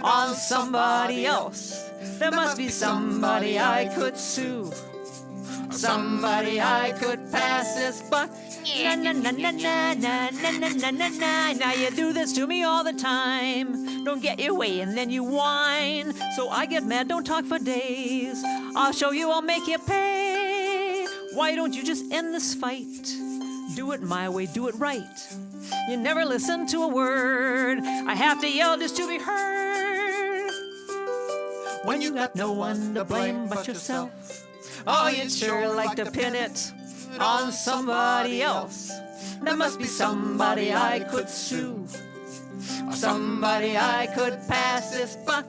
Speaker 1: on somebody else. There must be somebody I could sue. Somebody I could pass this buck. Na na na na na na na na na na na. Now you do this to me all the time. Don't get your way and then you whine. So I get mad, don't talk for days. I'll show you, I'll make you pay. Why don't you just end this fight? Do it my way, do it right. You never listen to a word. I have to yell just to be heard. When you got no one to blame but yourself. Oh, you'd sure like to pin it on somebody else. There must be somebody I could sue. Somebody I could pass this buck.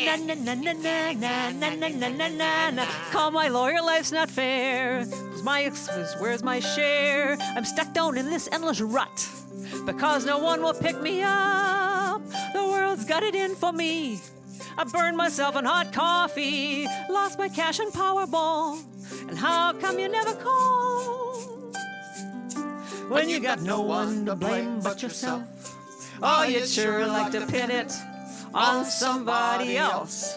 Speaker 1: Na na na na na na na na na na na na. Call my lawyer, life's not fair. Where's my share? I'm stuck down in this endless rut because no one will pick me up. The world's got it in for me. I burned myself in hot coffee, lost my cash and Powerball. And how come you never call? When you got no one to blame but yourself. Oh, you'd sure like to pin it on somebody else.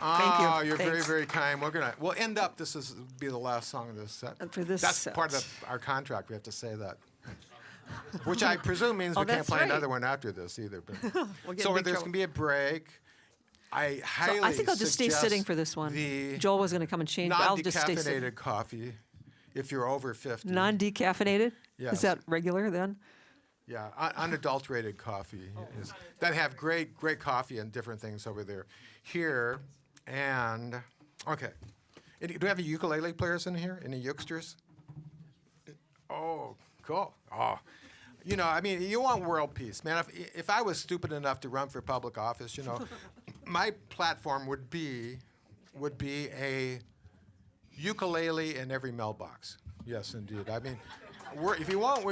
Speaker 4: Oh,
Speaker 1: you.
Speaker 4: you're very,
Speaker 1: Thanks.
Speaker 4: very kind. We'll end up. This is be the last song of this set.
Speaker 1: And for this
Speaker 4: That's
Speaker 1: set.
Speaker 4: part of our contract. We have to say that. Which I presume means we can't
Speaker 1: that's
Speaker 4: play
Speaker 1: right.
Speaker 4: another one after this either. But
Speaker 1: We'll get
Speaker 4: so
Speaker 1: in big
Speaker 4: there's
Speaker 1: trouble.
Speaker 4: going to be a break. I
Speaker 1: So
Speaker 4: highly
Speaker 1: I think I'll just stay
Speaker 4: suggest
Speaker 1: sitting for this one.
Speaker 4: The
Speaker 1: Joel was going to come and change, but I'll just stay sitting.
Speaker 4: non-decaffeinated coffee, if you're over 50.
Speaker 1: Non-decaffeinated?
Speaker 4: Yes.
Speaker 1: Is that regular then?
Speaker 4: Yeah, unadulterated coffee is, that have great coffee and different things over there. Here, and, okay. Do we have any ukulele players in here? Any ukesters? Oh, cool. Oh. You know, I mean, you want world peace, man. If I was stupid enough to run for public office, you know, my platform would be a ukulele in every mailbox. Yes, indeed. I mean, if you want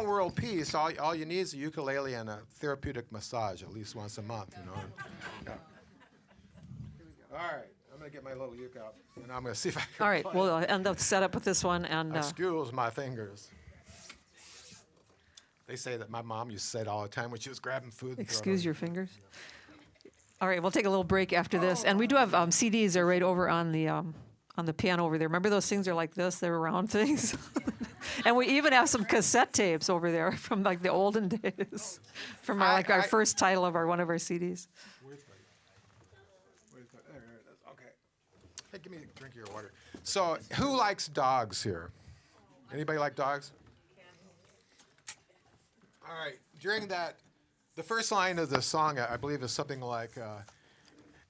Speaker 4: world peace, all you need is a ukulele and a therapeutic massage at least once a month. You know. Yeah. All right, I'm gonna get my little uke out, and I'm gonna see if I can.
Speaker 1: All right,
Speaker 4: play.
Speaker 1: we'll end up set up with this one. And
Speaker 4: Excuse my fingers. They say that my mom used to say it all the time when she was grabbing food. and throwing
Speaker 1: excuse
Speaker 4: it.
Speaker 1: your fingers. All right, we'll take a little break after this. And we do have CDs are right over on the piano over there. Remember those things are like this? They're round things. And we even have some cassette tapes over there from like the olden days, from our first title of one of our CDs.
Speaker 4: There it is. Okay. Hey, give me a drink of your water. So, who likes dogs here? Anybody like dogs? All right. During that, the first line of the song, I believe, is something like,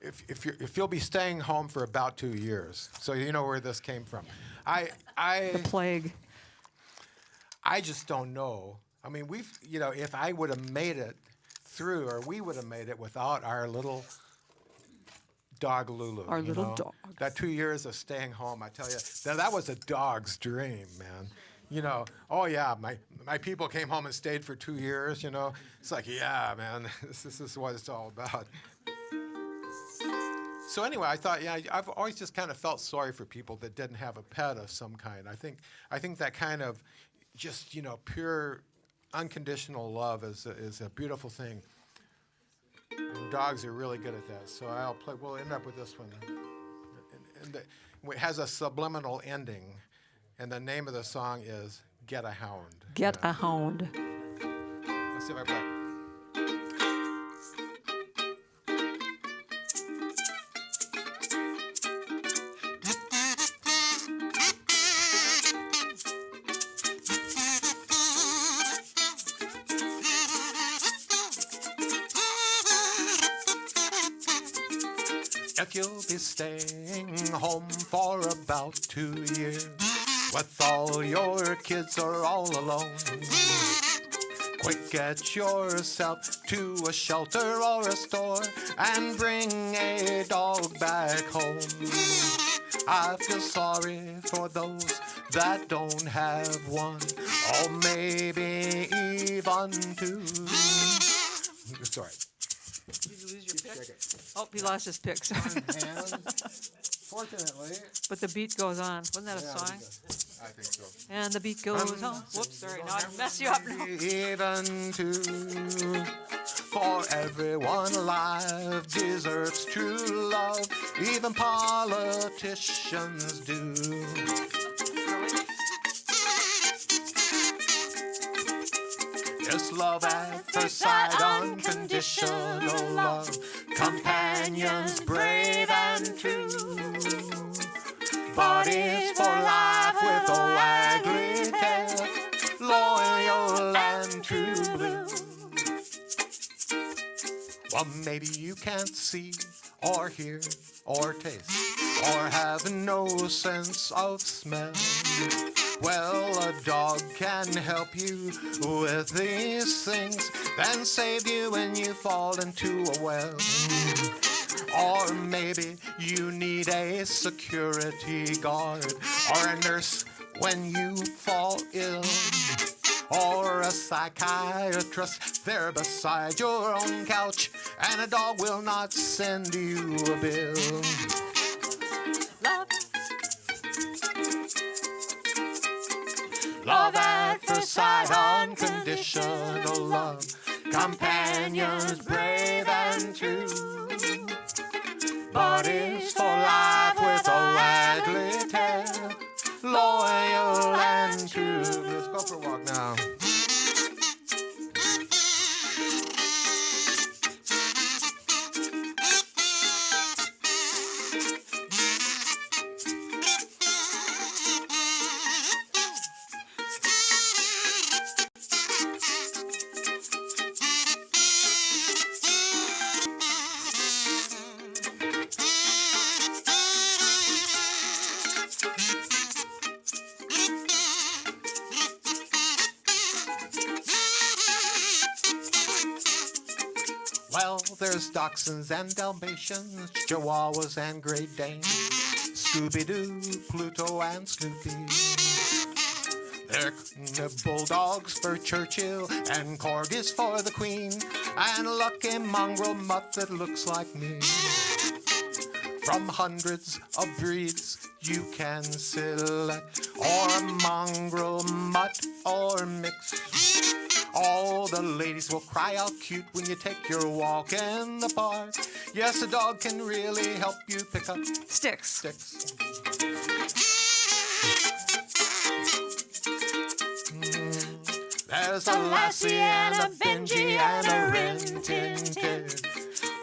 Speaker 4: if you'll be staying home for about 2 years. So you know where this came from.
Speaker 1: The plague.
Speaker 4: I just don't know. I mean, if I would have made it through, or we would have made it without our little dog Lulu.
Speaker 1: Our little dog.
Speaker 4: That 2 years of staying home, I tell you, that was a dog's dream, man. You know, oh yeah, my people came home and stayed for 2 years, you know. It's like, yeah, man, this is what it's all about. So anyway, I thought, I've always just kind of felt sorry for people that didn't have a pet of some kind. I think that kind of just, pure unconditional love is a beautiful thing. And dogs are really good at that. So we'll end up with this one. And it has a subliminal ending. And the name of the song is Get a Hound.
Speaker 1: Get a Hound.
Speaker 4: Let's see if I play. If you'll be staying home for about 2 years, with all your kids are all alone, quick get yourself to a shelter or a store and bring a dog back home. I feel sorry for those that don't have one, or maybe even two. Sorry.
Speaker 1: Did you lose your pick? Oh, he lost his pick. Sorry.
Speaker 4: Fortunately.
Speaker 1: But the beat goes on. Wasn't that a song?
Speaker 4: I think so.
Speaker 1: And the beat goes on. Whoops, sorry. Now I mess you up now.
Speaker 4: Even two, for everyone alive deserves true love. Even politicians do. It's love at first sight, unconditional love. Companions brave and true. Bodies for life with a waggly tail. Loyal and true blue. Well, maybe you can't see or hear or taste or have no sense of smell. Well, a dog can help you with these things, then save you when you fall into a well. Or maybe you need a security guard or a nurse when you fall ill. Or a psychiatrist there beside your own couch, and a dog will not send you a bill. Love at first sight, unconditional love. Companions brave and true. parties for life with a waggly tail, loyal and true. Let's go for a walk now. Well, there's dachshunds and Dalmatians, Chihuahuas and Great Danes, Scooby-Doo, Pluto and Snoopy. There are bulldogs for Churchill and corgis for the Queen, and a lucky mongrel mutt that looks like me. From hundreds of breeds you can select, or a mongrel mutt or mix. All the ladies will cry out cute when you take your walk in the park. Yes, a dog can really help you pick up
Speaker 1: Sticks.
Speaker 4: There's a lassie and a Benji and a Rin-Tin-Tin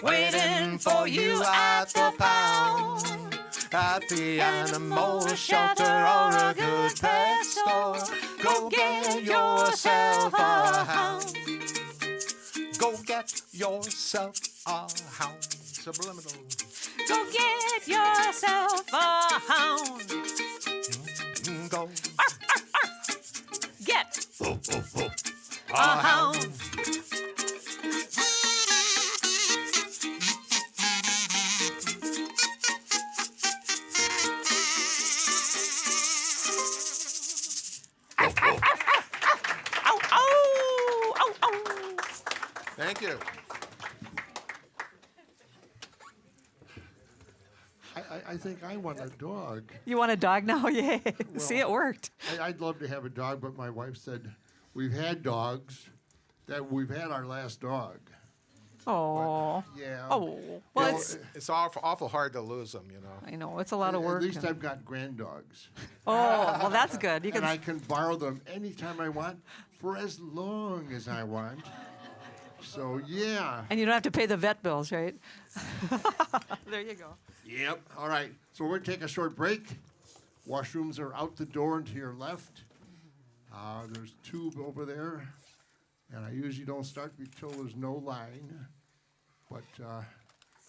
Speaker 4: waiting for you at the pound, at the animal shelter or a good pet store. Go get yourself a hound. Go get yourself a hound. Subliminal.
Speaker 1: Go get yourself a hound.
Speaker 4: Go
Speaker 1: Get
Speaker 4: a
Speaker 1: hound. Ow, ow, ow, ow.
Speaker 4: Thank you.
Speaker 6: I think I want a dog.
Speaker 1: You want a dog now? Yay. See, it worked.
Speaker 6: I'd love to have a dog, but my wife said we've had dogs, that we've had our last dog.
Speaker 1: Oh.
Speaker 6: Yeah.
Speaker 1: Oh. Well,
Speaker 4: It's awful hard to lose them, you know.
Speaker 1: I know, it's a lot of work.
Speaker 6: At least I've got granddogs.
Speaker 1: Oh, well, that's good. You
Speaker 6: And I
Speaker 1: can.
Speaker 6: can borrow them anytime I want for as long as I want. So, yeah.
Speaker 1: And you don't have to pay the vet bills, right? There you go.
Speaker 6: Yep. All right. So we're going to take a short break. Washrooms are out the door and to your left. There's two over there. And I usually don't start until there's no line. But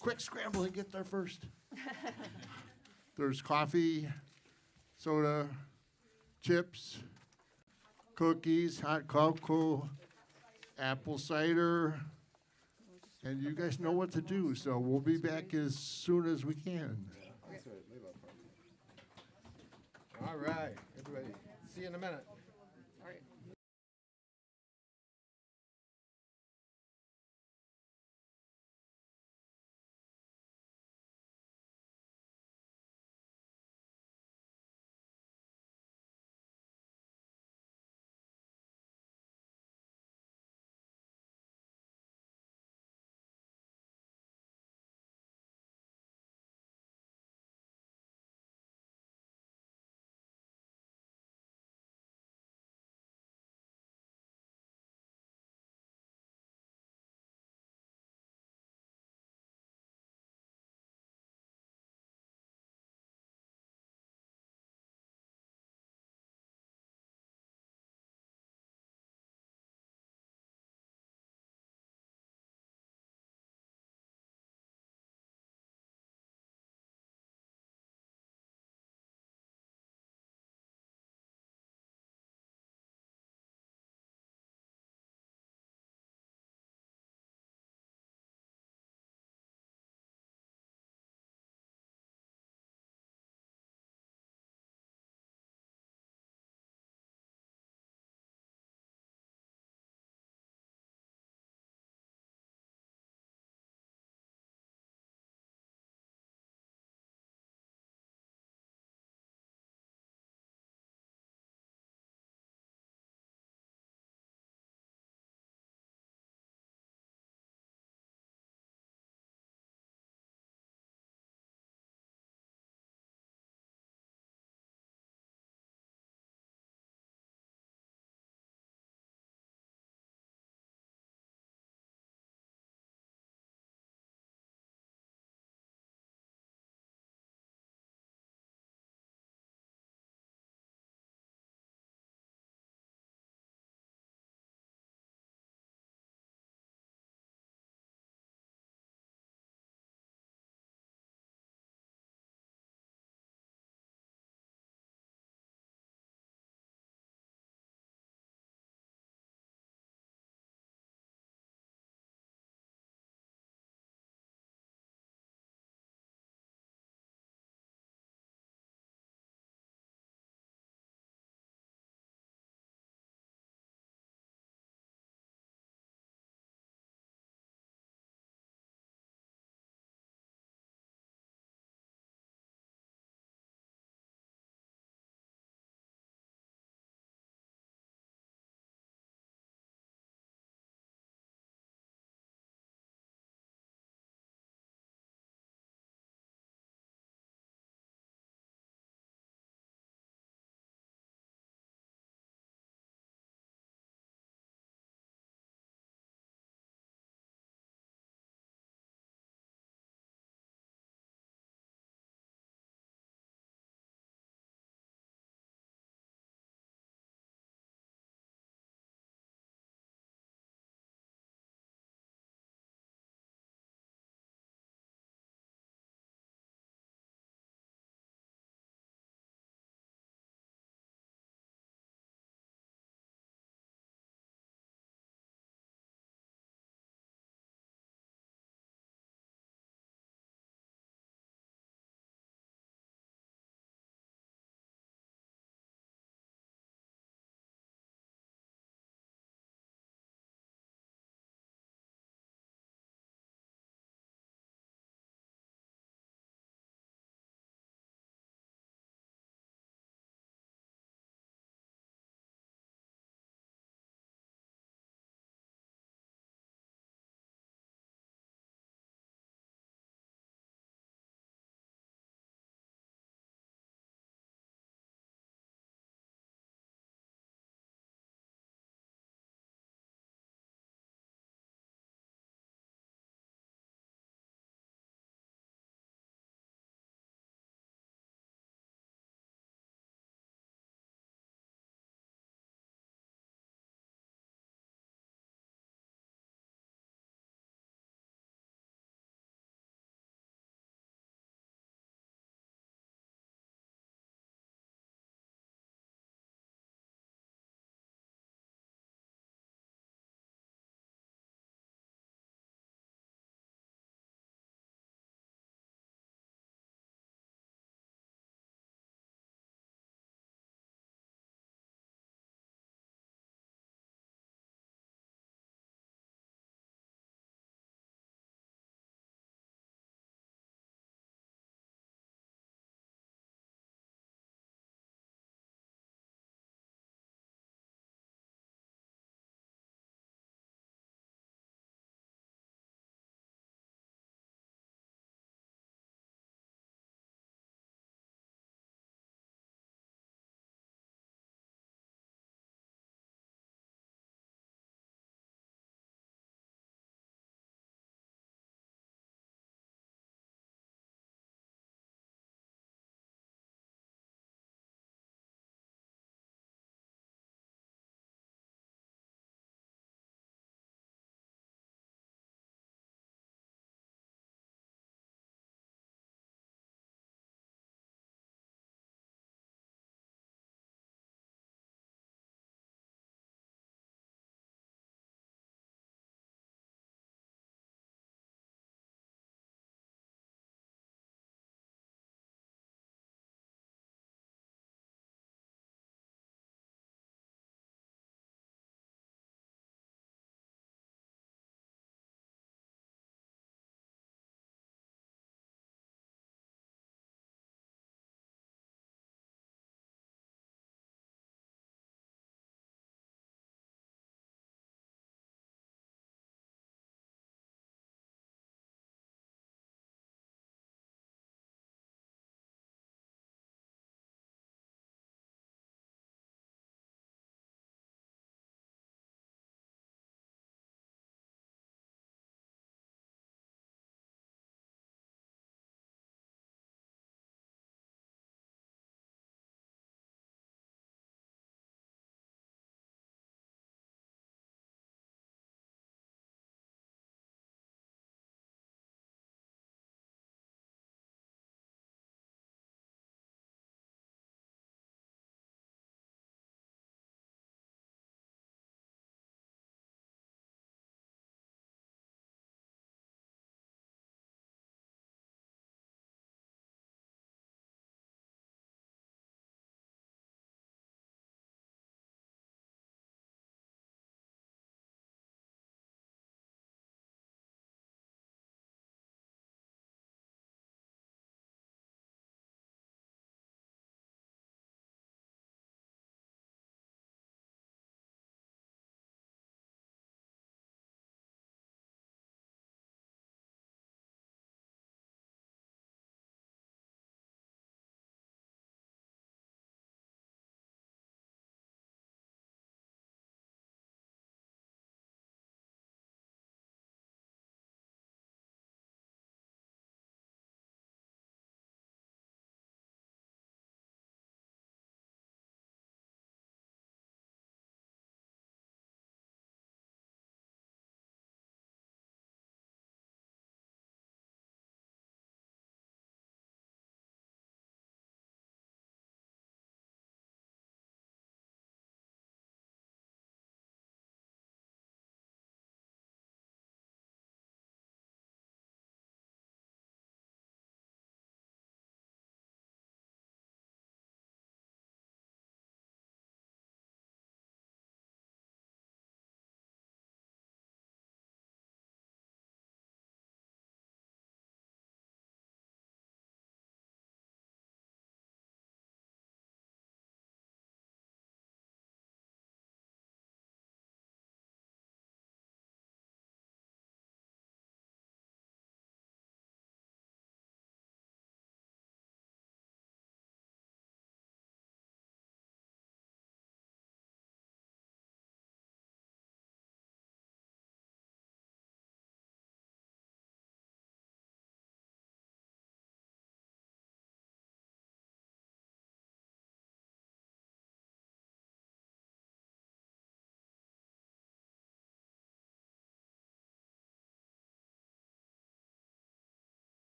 Speaker 6: quick scramble and get there first. There's coffee, soda, chips, cookies, hot cocoa, apple cider. And you guys know what to do, so we'll be back as soon as we can.
Speaker 4: All right, everybody. See you in a minute.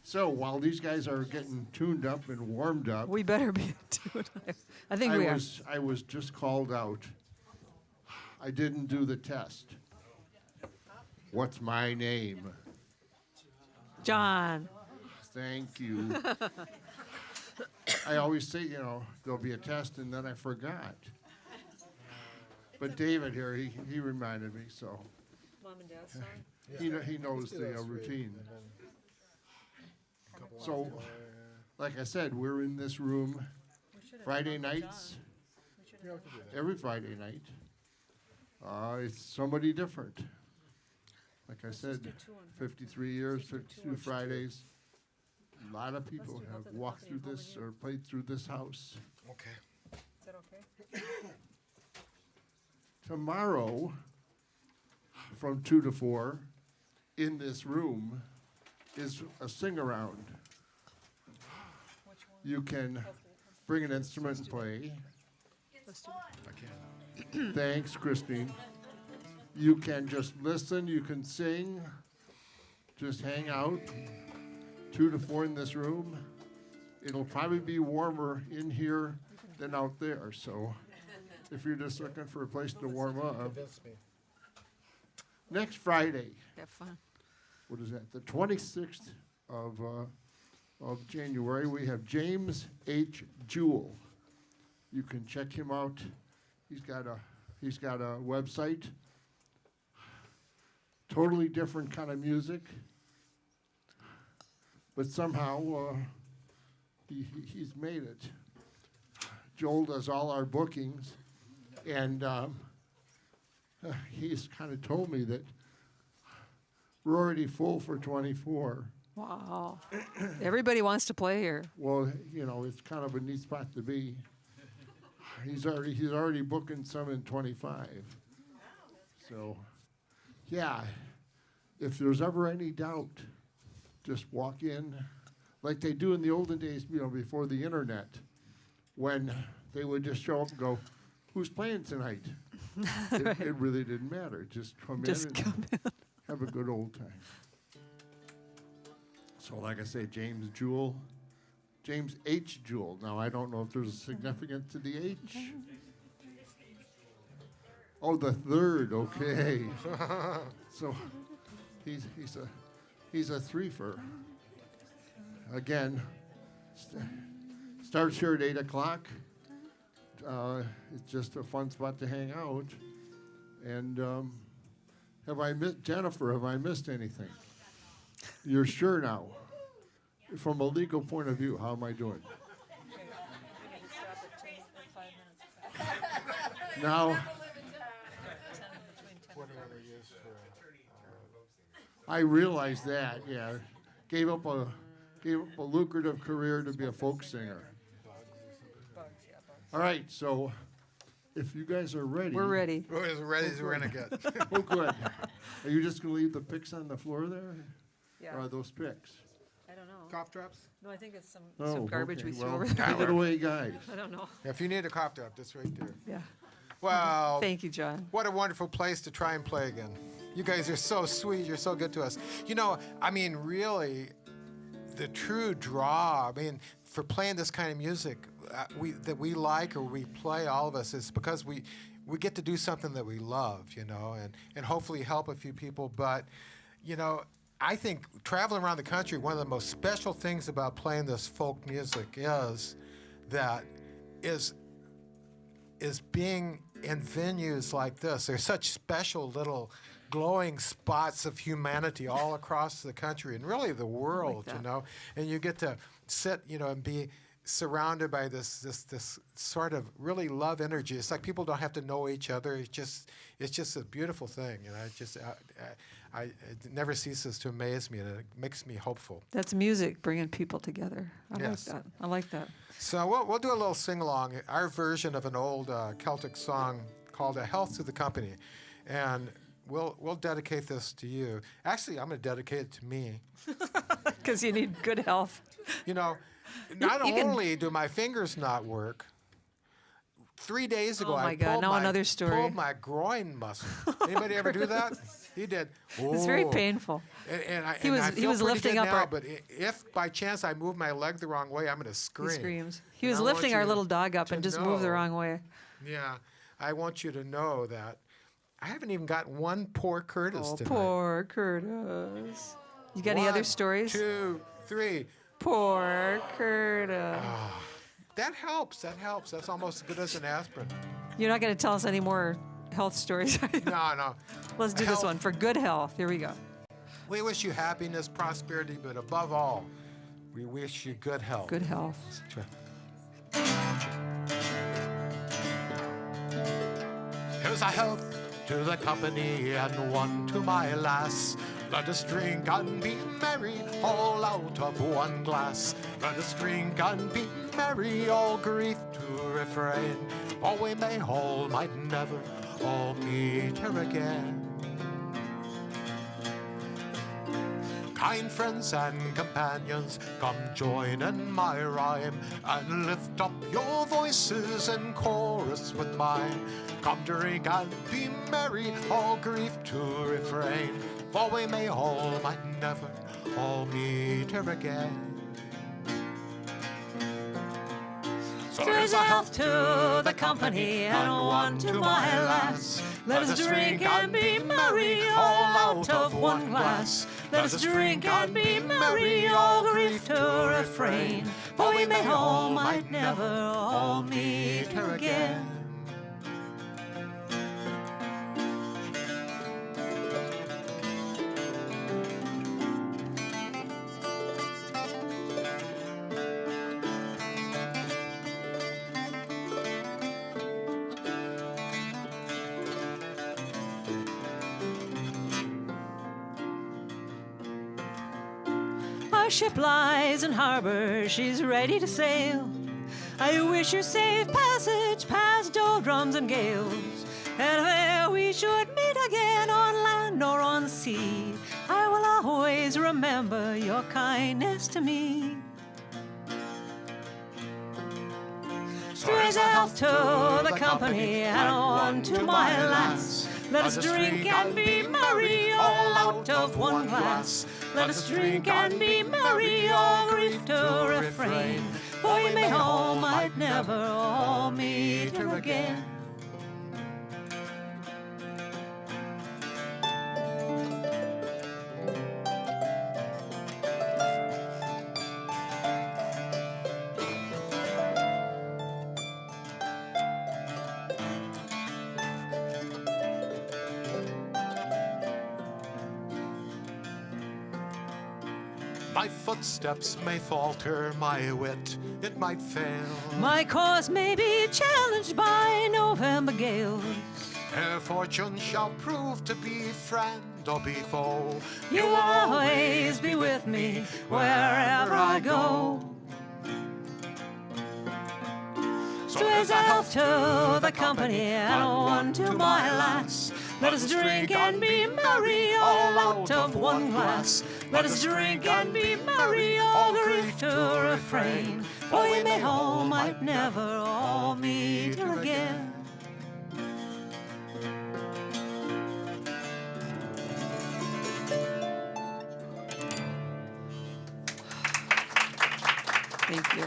Speaker 6: So while these guys are getting tuned up and warmed up,
Speaker 1: We better be doing it. I think we are.
Speaker 6: I was just called out. I didn't do the test. What's my name?
Speaker 1: John.
Speaker 6: Thank you. I always say, there'll be a test, and then I forgot. But David here, he reminded me, so
Speaker 1: Mom and Dad's song?
Speaker 6: he knows the routine. So, like I said, we're in this room Friday nights, every Friday night. It's somebody different. Like I said, 53 years, 52 Fridays. A lot of people have walked through this or played through this house.
Speaker 4: Okay.
Speaker 1: Is that okay?
Speaker 6: Tomorrow, from 2 to 4, in this room, is a sing-around. You can bring an instrument and play. Thanks, Christine. You can just listen, you can sing, just hang out. 2 to 4 in this room. It'll probably be warmer in here than out there, so if you're just looking for a place to warm up. Next Friday,
Speaker 1: Have fun.
Speaker 6: what is that? The 26th of January, we have James H. Jewell. You can check him out. He's got a website. Totally different kind of music, but somehow he's made it. Joel does all our bookings, and he's kind of told me that we're already full for 24.
Speaker 1: Wow. Everybody wants to play here.
Speaker 6: Well, it's kind of a neat spot to be. He's already booking some in 25. So, yeah, if there's ever any doubt, just walk in, like they do in the olden days, before the internet, when they would just show up and go, "Who's playing tonight?" It really didn't matter. Just come in and have a good old time. So, like I say, James H. Jewell. Now, I don't know if there's a significance to the H. Oh, the third. Okay. So, he's a threefer. Again, starts here at 8 o'clock. It's just a fun spot to hang out. And Jennifer, have I missed anything? You're sure now? From a legal point of view, how am I doing? Now, I realize that, yeah. Gave up a lucrative career to be a folk singer. All right, so if you guys are ready.
Speaker 1: We're ready.
Speaker 4: We're as ready as we're gonna get.
Speaker 6: Oh, good. Are you just going to leave the picks on the floor there?
Speaker 1: Yeah.
Speaker 6: Or are those picks?
Speaker 1: I don't know.
Speaker 4: Cough drops?
Speaker 1: No, I think it's some
Speaker 6: Oh,
Speaker 1: garbage
Speaker 6: okay.
Speaker 1: we threw
Speaker 6: Well,
Speaker 1: over there.
Speaker 6: give it away, guys.
Speaker 1: I don't know.
Speaker 4: If you need a cough drop, that's right there.
Speaker 1: Yeah.
Speaker 4: Well,
Speaker 1: Thank you, John.
Speaker 4: what a wonderful place to try and play again. You guys are so sweet. You're so good to us. Really, the true draw, for playing this kind of music that we like or we play, all of us, is because we get to do something that we love, and hopefully help a few people. But, I think traveling around the country, one of the most special things about playing this folk music is being in venues like this. There's such special little glowing spots of humanity all across the country and really the world,
Speaker 1: that.
Speaker 4: And you get to sit, and be surrounded by this sort of really love energy. It's like people don't have to know each other. It's just a beautiful thing, and it never ceases to amaze me, and it makes me hopeful.
Speaker 1: That's music bringing people together.
Speaker 4: Yes.
Speaker 1: I like that.
Speaker 4: So we'll do a little sing-along, our version of an old Celtic song called "A Health to the Company," and we'll dedicate this to you. Actually, I'm going to dedicate it to me.
Speaker 1: Because you need good health.
Speaker 4: Not only do my fingers not work, 3 days ago
Speaker 1: Oh my
Speaker 4: I
Speaker 1: God,
Speaker 4: pulled
Speaker 1: now another story.
Speaker 4: pulled my groin muscle. Anybody ever do that? He did.
Speaker 1: It's very
Speaker 4: Oh.
Speaker 1: painful.
Speaker 4: And
Speaker 1: He was-
Speaker 4: I
Speaker 1: he
Speaker 4: feel
Speaker 1: was
Speaker 4: pretty
Speaker 1: lifting
Speaker 4: good
Speaker 1: up
Speaker 4: now,
Speaker 1: our-
Speaker 4: But if by chance I move my leg the wrong way, I'm going to scream.
Speaker 1: He screams. He
Speaker 4: And
Speaker 1: was
Speaker 4: I want
Speaker 1: lifting our
Speaker 4: you
Speaker 1: little dog up
Speaker 4: to
Speaker 1: and just moved the
Speaker 4: know-
Speaker 1: wrong way.
Speaker 4: Yeah, I want you to know that I haven't even got one poor Curtis
Speaker 1: Oh,
Speaker 4: tonight.
Speaker 1: poor Curtis. You got any other
Speaker 4: 1,
Speaker 1: stories?
Speaker 4: 2, 3.
Speaker 1: Poor Curtis.
Speaker 4: That helps. That helps. That's almost as good as an aspirin.
Speaker 1: You're not going to tell us any more health stories, are you?
Speaker 4: No.
Speaker 1: Let's do this
Speaker 4: Health.
Speaker 1: one for good health. Here we go.
Speaker 4: We wish you happiness, prosperity, but above all, we wish you good health.
Speaker 1: Good health.
Speaker 4: Here's a health to the company and one to my lass. Let us drink and be merry, all out of one glass. Let us drink and be merry, all grief to refrain. For we may all might never all meet here again. Kind friends and companions, come join in my rhyme and lift up your voices in chorus with mine. Come drink and be merry, all grief to refrain, for we may all might never all meet here again. So
Speaker 1: Here's a health to the company and one to my lass. Let us drink and be merry, all out of one glass. Let us drink and be merry, all grief to refrain, for we may all might never all meet here again. Our ship lies in harbor, she's ready to sail. I wish her safe passage past doldrums and gales, and there we should meet again on land or on sea. I will always remember your kindness to me. So here's a health to the company and one to my lass. Let us drink and be merry, all out of one glass. Let us drink and be merry, all grief to refrain, for we may all might never all meet here again.
Speaker 4: My footsteps may falter, my wit, it might fail.
Speaker 1: My cause may be challenged by November gales.
Speaker 4: Ere fortune shall prove to be friend or be foe,
Speaker 1: You will always be with me wherever I go. So here's a health to the company and one to my lass. Let us drink and be merry, all out of one glass. Let us drink and be merry, all grief to refrain, for we may all might never all meet here again. Thank you.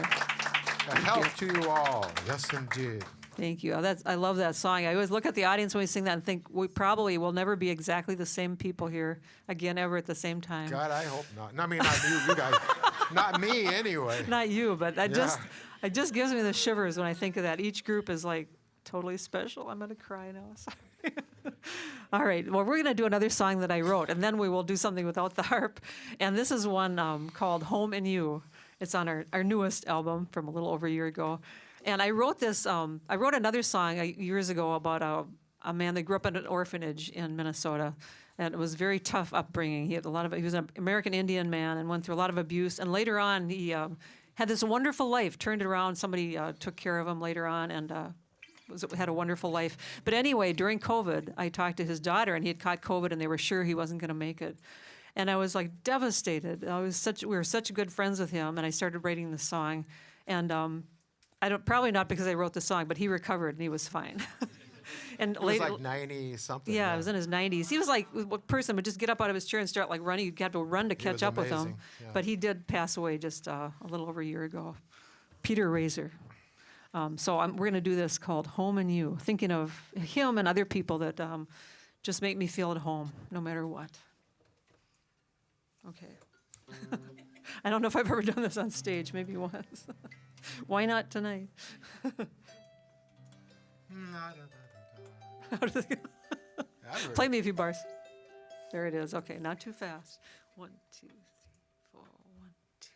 Speaker 4: A health to you all. Yes, indeed.
Speaker 1: Thank you. I love that song. I always look at the audience when we sing that and think we probably will never be exactly the same people here again ever at the same time.
Speaker 4: God, I hope not. I mean, not you guys. Not me, anyway.
Speaker 1: Not you, but
Speaker 4: Yeah.
Speaker 1: it just gives me the shivers when I think of that. Each group is like totally special. I'm gonna cry now. Sorry. All right. Well, we're gonna do another song that I wrote, and then we will do something without the harp. And this is one called "Home and You." It's on our newest album from a little over a year ago. And I wrote this. I wrote another song years ago about a man that grew up in an orphanage in Minnesota, and it was a very tough upbringing. He was an American Indian man and went through a lot of abuse. And later on, he had this wonderful life. Turned it around. Somebody took care of him later on, and had a wonderful life. But anyway, during COVID, I talked to his daughter, and he had caught COVID, and they were sure he wasn't going to make it. And I was like devastated. We were such good friends with him, and I started writing the song. And probably not because I wrote the song, but he recovered and he was fine. And
Speaker 4: It was
Speaker 1: later,
Speaker 4: like 90 something.
Speaker 1: yeah, it was in his 90s. He was like a person would just get up out of his chair and start like running. You'd have to run to catch
Speaker 4: was
Speaker 1: up with him.
Speaker 4: amazing, yeah.
Speaker 1: But he did pass away just a little over a year ago. Peter Razor. So we're going to do this called Home and You, thinking of him and other people that just make me feel at home, no matter what. Okay. I don't know if I've ever done this on stage, maybe once. Why not tonight? How does it go? Play me a few bars. There it is. Okay, not too fast. 1, 2, 3, 4, 1, 2.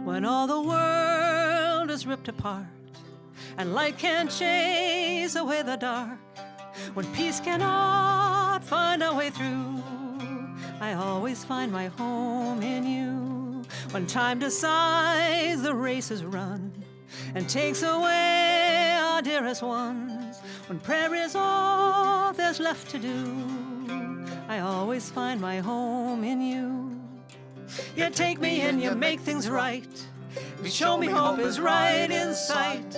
Speaker 1: When all the world is ripped apart and light can't chase away the dark, when peace cannot find a way through, I always find my home in you. When time decides the race is run and takes away our dearest ones, when prayer is all there's left to do, I always find my home in you. You take me in, you make things right. You show me hope is right in sight.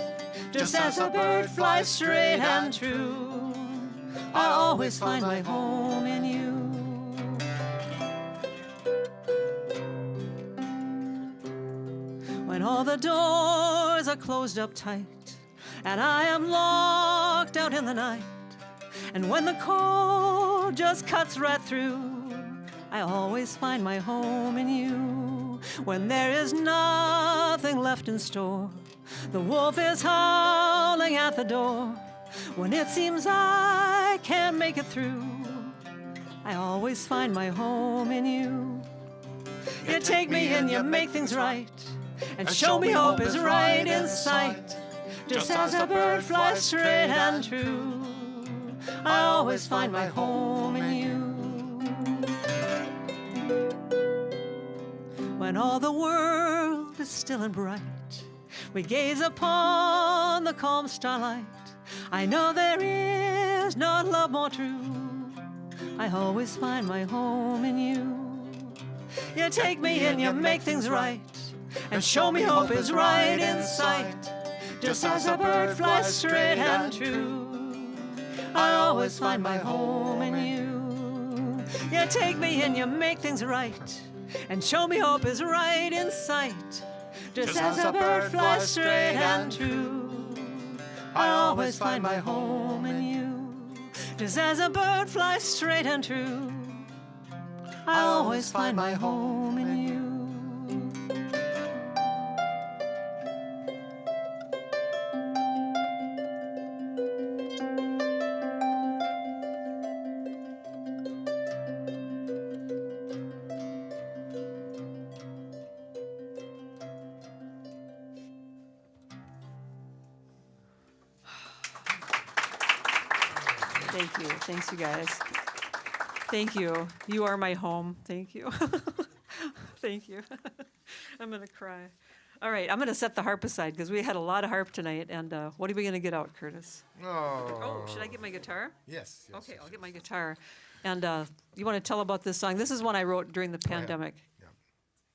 Speaker 1: Just as a bird flies straight and true, I always find my home in you. When all the doors are closed up tight and I am locked out in the night, and when the cold just cuts right through, I always find my home in you. When there is nothing left in store, the wolf is howling at the door. When it seems I can't make it through, I always find my home in you. You take me in, you make things right, and show me hope is right in sight. Just as a bird flies straight and true, I always find my home in you. When all the world is still and bright, we gaze upon the calm starlight. I know there is no love more true, I always find my home in you. You take me in, you make things right, and show me hope is right in sight. Just as a bird flies straight and true, I always find my home in you. You take me in, you make things right, and show me hope is right in sight. Just as a bird flies straight and true, I always find my home in you. Just as a bird flies straight and true, I always find my home in you. Thank you. Thanks, you guys. Thank you. You are my home. Thank you. Thank you. I'm going to cry. All right, I'm going to set the harp aside because we had a lot of harp tonight. And what are we going to get out, Curtis? Oh, should I get my guitar?
Speaker 4: Yes.
Speaker 1: Okay, I'll get my guitar. And you want to tell about this song? This is one I wrote during the pandemic.
Speaker 4: Yeah.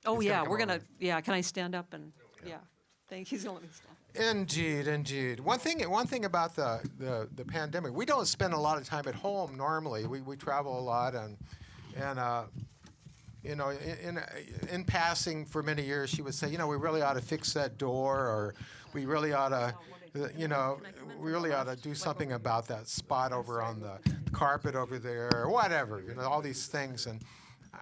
Speaker 1: Oh,
Speaker 4: He's
Speaker 1: yeah,
Speaker 4: gonna
Speaker 1: we're
Speaker 4: come
Speaker 1: going to, yeah, can I stand up? And yeah, thank you. He's going to let me stand.
Speaker 4: Indeed, indeed. One thing about the pandemic, we don't spend a lot of time at home normally. We travel a lot, and you know, in passing for many years, she would say, you know, we really ought to fix that door, or we really ought to, you know, we really ought to do something about that spot over on the carpet over there, or whatever. You know, all these things, and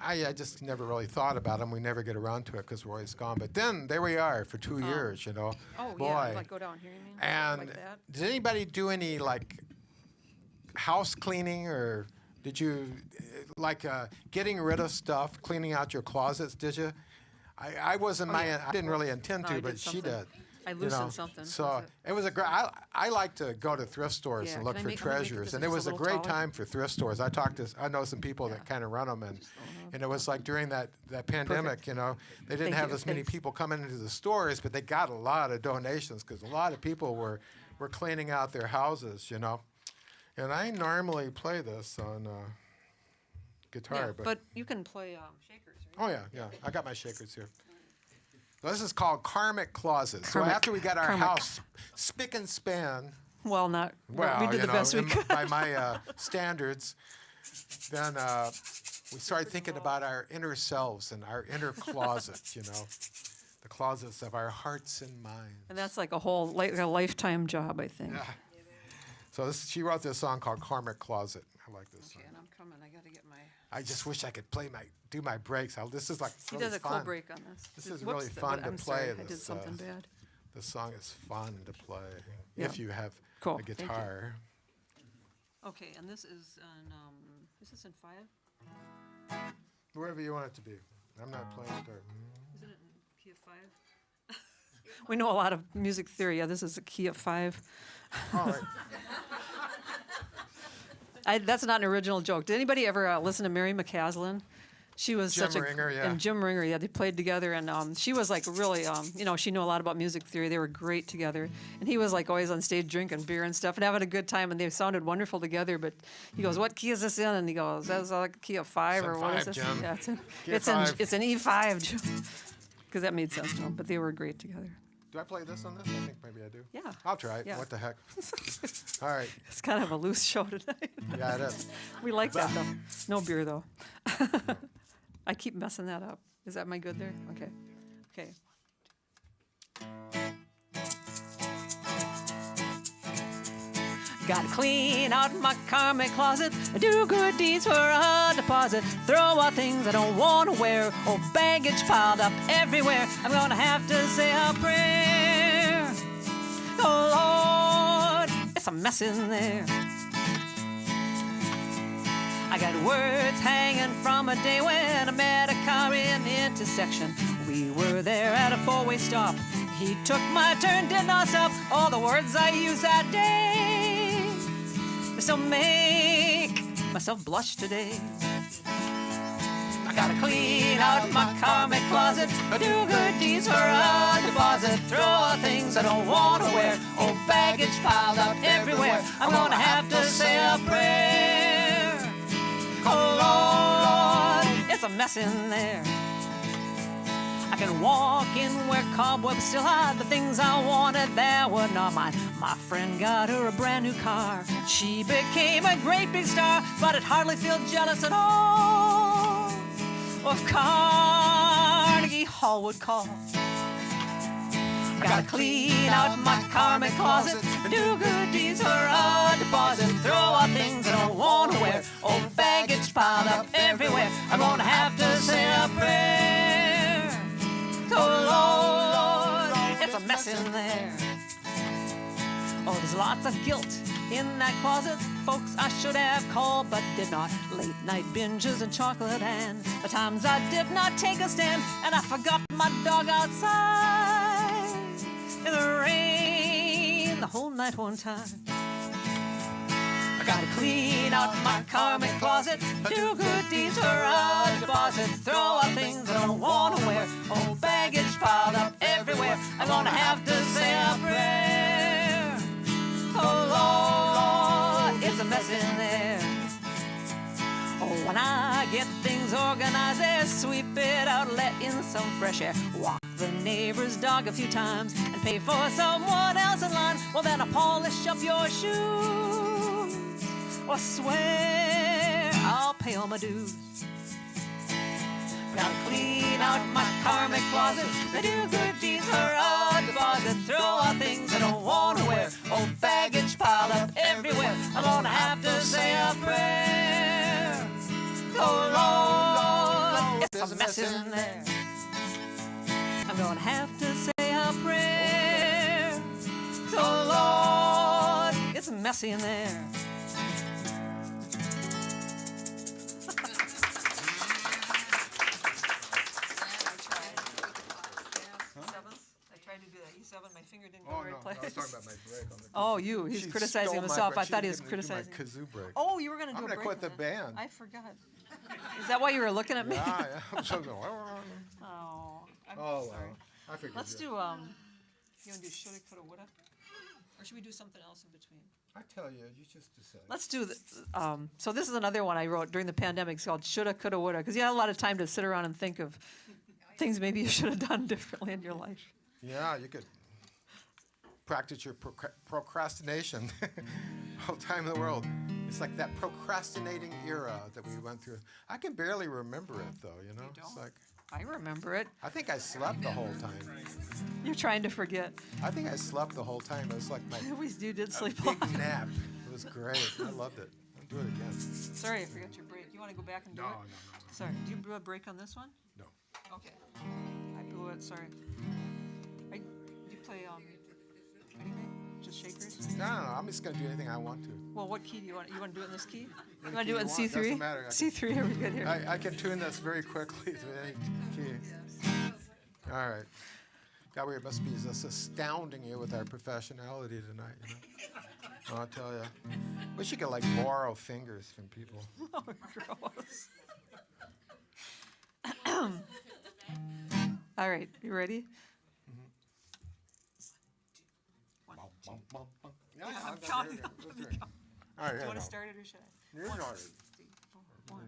Speaker 4: I just never really thought about them. We never get around to it because we're always gone. But then there we are for 2 years, you know.
Speaker 1: Oh,
Speaker 4: Boy.
Speaker 1: yeah, like go down here, you mean?
Speaker 4: And
Speaker 1: like that?
Speaker 4: did anybody do any like house cleaning, or did you like getting rid of stuff, cleaning out your closets? Did you? I wasn't I didn't really intend
Speaker 1: No,
Speaker 4: to,
Speaker 1: I
Speaker 4: but
Speaker 1: did
Speaker 4: she
Speaker 1: something.
Speaker 4: did.
Speaker 1: I
Speaker 4: You
Speaker 1: loosened
Speaker 4: know,
Speaker 1: something.
Speaker 4: So
Speaker 1: That's it.
Speaker 4: it was a great. I like to go to thrift stores
Speaker 1: Yeah,
Speaker 4: and look
Speaker 1: can I
Speaker 4: for
Speaker 1: make- let me make
Speaker 4: treasures,
Speaker 1: this
Speaker 4: and it
Speaker 1: just a
Speaker 4: was a
Speaker 1: little
Speaker 4: great
Speaker 1: taller?
Speaker 4: time for thrift stores. I know some people that kind of run them, and it was like during that pandemic,
Speaker 1: Perfect.
Speaker 4: you know, they didn't
Speaker 1: Thank
Speaker 4: have
Speaker 1: you,
Speaker 4: as many
Speaker 1: thanks.
Speaker 4: people coming into the stores, but they got a lot of donations because a lot of people were cleaning out their houses, you know. And I normally play this on guitar,
Speaker 1: But you can play shakers, right?
Speaker 4: oh yeah. I got my shakers here. This is called karmic clauses. So
Speaker 1: Karmic.
Speaker 4: after we got our
Speaker 1: Karmic.
Speaker 4: house spick and span,
Speaker 1: Well, not.
Speaker 4: well,
Speaker 1: we did the best we could.
Speaker 4: by my standards, then we started thinking about our inner selves and our inner closets, the closets of our hearts and minds.
Speaker 1: And that's like a lifetime job, I think.
Speaker 4: Yeah. So she wrote this song called Karmic Closet. I like this song.
Speaker 1: Okay, and I'm coming. I got to get my.
Speaker 4: I just wish I could do my breaks. This is like
Speaker 1: He
Speaker 4: really
Speaker 1: does a
Speaker 4: fun.
Speaker 1: cold break on this.
Speaker 4: This is
Speaker 1: Whoops,
Speaker 4: really fun to
Speaker 1: I'm
Speaker 4: play.
Speaker 1: Sorry, I
Speaker 4: This,
Speaker 1: did something bad.
Speaker 4: This song is fun to play
Speaker 1: Yeah.
Speaker 4: if you have
Speaker 1: Cool,
Speaker 4: a
Speaker 1: thank you.
Speaker 4: guitar.
Speaker 1: Okay, and this is in 5?
Speaker 4: Wherever you want it to be. I'm not playing guitar.
Speaker 1: Isn't it in key of 5? We know a lot of music theory. Yeah, this is a key of 5.
Speaker 4: All right.
Speaker 1: That's not an original joke. Did anybody ever listen to Mary McCaslin? She was
Speaker 4: Jim
Speaker 1: such
Speaker 4: Ringer,
Speaker 1: a
Speaker 4: yeah.
Speaker 1: and Jim Ringer. Yeah, they played together, and she was like really, she knew a lot about music theory. They were great together, and he was like always on stage drinking beer and stuff and having a good time, and they sounded wonderful together. But he goes, "What key is this in?" And he goes, "That's like a key of 5
Speaker 4: It's
Speaker 1: or
Speaker 4: in
Speaker 1: what is
Speaker 4: 5,
Speaker 1: this?"
Speaker 4: Jim.
Speaker 1: Yeah,
Speaker 4: Key of 5.
Speaker 1: it's an E5, Jim, because that made sense to him. But they were great together.
Speaker 4: Do I play this on this? I think maybe I do.
Speaker 1: Yeah.
Speaker 4: I'll try it.
Speaker 1: Yeah.
Speaker 4: What the heck? All right.
Speaker 1: It's kind of a loose show tonight.
Speaker 4: Yeah, it is.
Speaker 1: We like that though. No beer though. I keep messing that up. Is that my good there? Okay. Okay. Gotta clean out my karmic closet, do good deeds for a deposit, throw out things I don't want to wear, or baggage piled up everywhere. I'm gonna have to say a prayer. Oh Lord, it's a mess in there. I got words hanging from a day when I met a car in the intersection. We were there at a four-way stop. He took my turn, did not stop. All the words I used that day, they still make myself blush today. I gotta clean out my karmic closet, do good deeds for a deposit, throw out things I don't want to wear, old baggage piled up everywhere. I'm gonna have to say a prayer. Oh Lord, it's a mess in there. I can walk in where cobwebs still hide the things I wanted that were not mine. My friend got her a brand new car. She became a great big star, but I'd hardly feel jealous at all of Carnegie Hall would call. Gotta clean out my karmic closet, do good deeds for a deposit, throw out things I don't want to wear, old baggage piled up everywhere. I'm gonna have to say a prayer. Oh Lord, it's a mess in there. Oh, there's lots of guilt in that closet, folks I should have called but did not. Late night binges and chocolate and the times I did not take a stand, and I forgot my dog outside in the rain the whole night one time. I gotta clean out my karmic closet, do good deeds for a deposit, throw out things I don't want to wear, old baggage piled up everywhere. I'm gonna have to say a prayer. Oh Lord, it's a mess in there. Oh, when I get things organized there, sweep it out, let in some fresh air, walk the neighbor's dog a few times, and pay for someone else in line. Well, then I polish up your shoes, or swear I'll pay all my dues. Gotta clean out my karmic closet, do good deeds for a deposit, throw out things I don't want to wear, old baggage piled up everywhere. I'm gonna have to say a prayer. Oh Lord, it's a mess in there. I'm gonna have to say a prayer. Oh Lord, it's messy in there. I tried to do that E7. My finger didn't go
Speaker 4: Oh,
Speaker 1: right
Speaker 4: no,
Speaker 1: place.
Speaker 4: I was talking about my break on the
Speaker 1: Oh, you. He's
Speaker 4: She
Speaker 1: criticizing
Speaker 4: stole my
Speaker 1: himself.
Speaker 4: break.
Speaker 1: I
Speaker 4: She
Speaker 1: thought he was
Speaker 4: didn't give me
Speaker 1: criticizing.
Speaker 4: my kazoo break.
Speaker 1: Oh, you were going to do
Speaker 4: I'm
Speaker 1: a
Speaker 4: gonna
Speaker 1: break
Speaker 4: quit the
Speaker 1: on that.
Speaker 4: band.
Speaker 1: I forgot. Is that why you were looking at me?
Speaker 4: Yeah, I'm so going.
Speaker 1: Oh, I'm
Speaker 4: Oh,
Speaker 1: sorry.
Speaker 4: well. I figured
Speaker 1: Let's
Speaker 4: you-
Speaker 1: do, you want to do shoulda, coulda, woulda? Or should we do something else in between?
Speaker 4: I tell you, you just decide.
Speaker 1: Let's do so this is another one I wrote during the pandemic. It's called Shoulda, Coulda, Woulda, because you had a lot of time to sit around and think of things maybe you should have done differently in your life.
Speaker 4: Yeah, you could practice your procrastination all the time in the world. It's like that procrastinating era that we went through. I can barely remember it, though, you know? It's like,
Speaker 1: I remember it.
Speaker 4: I think I slept the whole time.
Speaker 1: You're trying to forget.
Speaker 4: I think I slept the whole time. It was like my
Speaker 1: You did sleep a
Speaker 4: big
Speaker 1: lot.
Speaker 4: nap. It was great. I loved it. I'll do it again.
Speaker 1: Sorry, I forgot your break. You want to go back and do it?
Speaker 4: No.
Speaker 1: Sorry. Do you do a break on this one?
Speaker 4: No.
Speaker 1: Okay. I blew it. Sorry. Do you play anything? Just shakers?
Speaker 4: No. I'm just going to do anything I want to.
Speaker 1: Well, what key do you want? You want to do it in this key? You
Speaker 4: Any
Speaker 1: want to
Speaker 4: key
Speaker 1: do it in
Speaker 4: you want,
Speaker 1: C3?
Speaker 4: doesn't matter.
Speaker 1: C3. Are we good here?
Speaker 4: I can tune this very quickly to any key. All right. God, we must be just astounding you with our professionality tonight. You know? I'll tell you. Wish you could like borrow fingers from people.
Speaker 1: Oh, gross. All right, you ready?
Speaker 4: Yeah,
Speaker 1: I'm
Speaker 4: I've got
Speaker 1: counting.
Speaker 4: it. Let's hear it. All right,
Speaker 1: Do you
Speaker 4: here
Speaker 1: want
Speaker 4: we
Speaker 1: to
Speaker 4: go.
Speaker 1: start it or should I?
Speaker 4: You start it.
Speaker 1: 1.